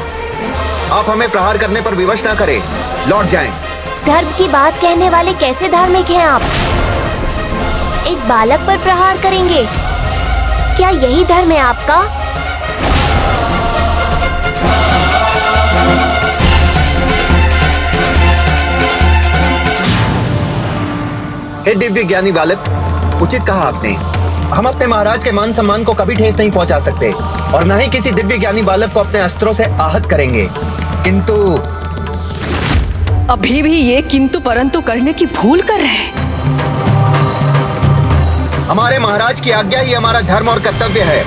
आप हमें प्रहार करने पर विवश ना करें, लौट जाएं। धर्म की बात कहने वाले कैसे धार्मिक हैं आप? एक बालक पर प्रहार करेंगे? क्या यही धर्म है आपका? हे दिव्य ज्ञानी बालक, उचित कहा आपने। हम अपने महाराज के मान सम्मान को कभी ठेस नहीं पहुंचा सकते और न ही किसी दिव्य ज्ञानी बालक को अपने अस्त्रों से आहत करेंगे। किंतु अभी भी ये किंतु परंतु करने की भूल कर रहे हैं। हमारे महाराज की आज्ञा ही हमारा धर्म और कर्तव्य है।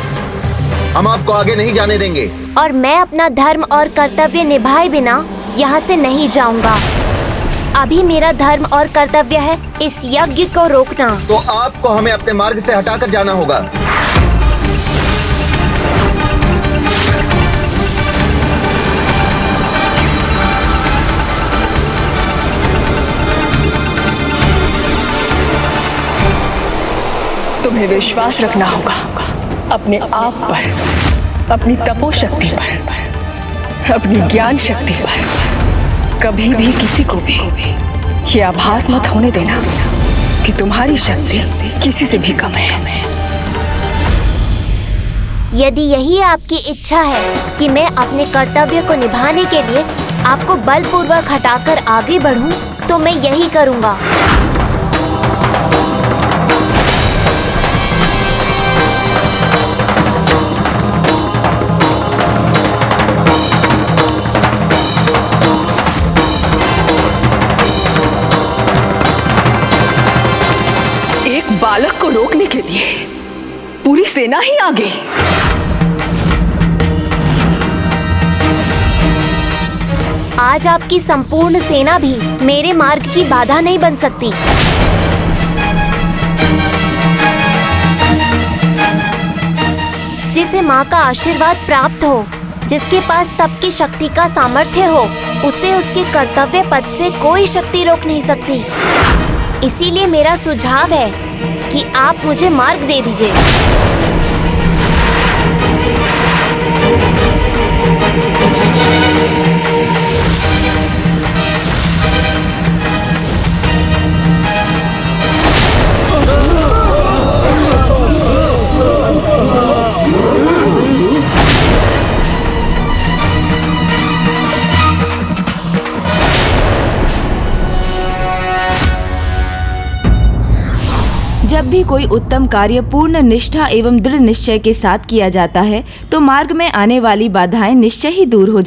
हम आपको आगे नहीं जाने देंगे। और मैं अपना धर्म और कर्तव्य निभाए बिना यहाँ से नहीं जाऊंगा। अभी मेरा धर्म और कर्तव्य है इस यज्ञ को रोकना। तो आपको हमें अपने मार्ग से हटाकर जाना होगा। तुम्हें विश्वास रखना होगा अपने आप पर, अपनी तपोशक्ति पर, अपनी ज्ञान शक्ति पर। कभी भी किसी को भी ये आभास मत होने देना कि तुम्हारी शक्ति किसी से भी कम है। यदि यही आपकी इच्छा है कि मैं अपने कर्तव्य को निभाने के लिए आपको बलपूर्वक हटाकर आगे बढ़ूं, तो मैं यही करूंगा। बालक को रोकने के लिए पूरी सेना ही आ गई। आज आपकी संपूर्ण सेना भी मेरे मार्ग की बाधा नहीं बन सकती। जिसे माँ का आशीर्वाद प्राप्त हो, जिसके पास तप की शक्ति का सामर्थ्य हो, उसे उसके कर्तव्य पथ से कोई शक्ति रोक नहीं सकती। इसीलिए मेरा सुझाव है कि आप मुझे मार्ग दे दीजिए। जब भी कोई उत्तम कार्य पूर्ण निष्ठा एवं दृढ़ निश्चय के साथ किया जाता है तो मार्ग में आने वाली बाधाएं निश्चय ही दूर हो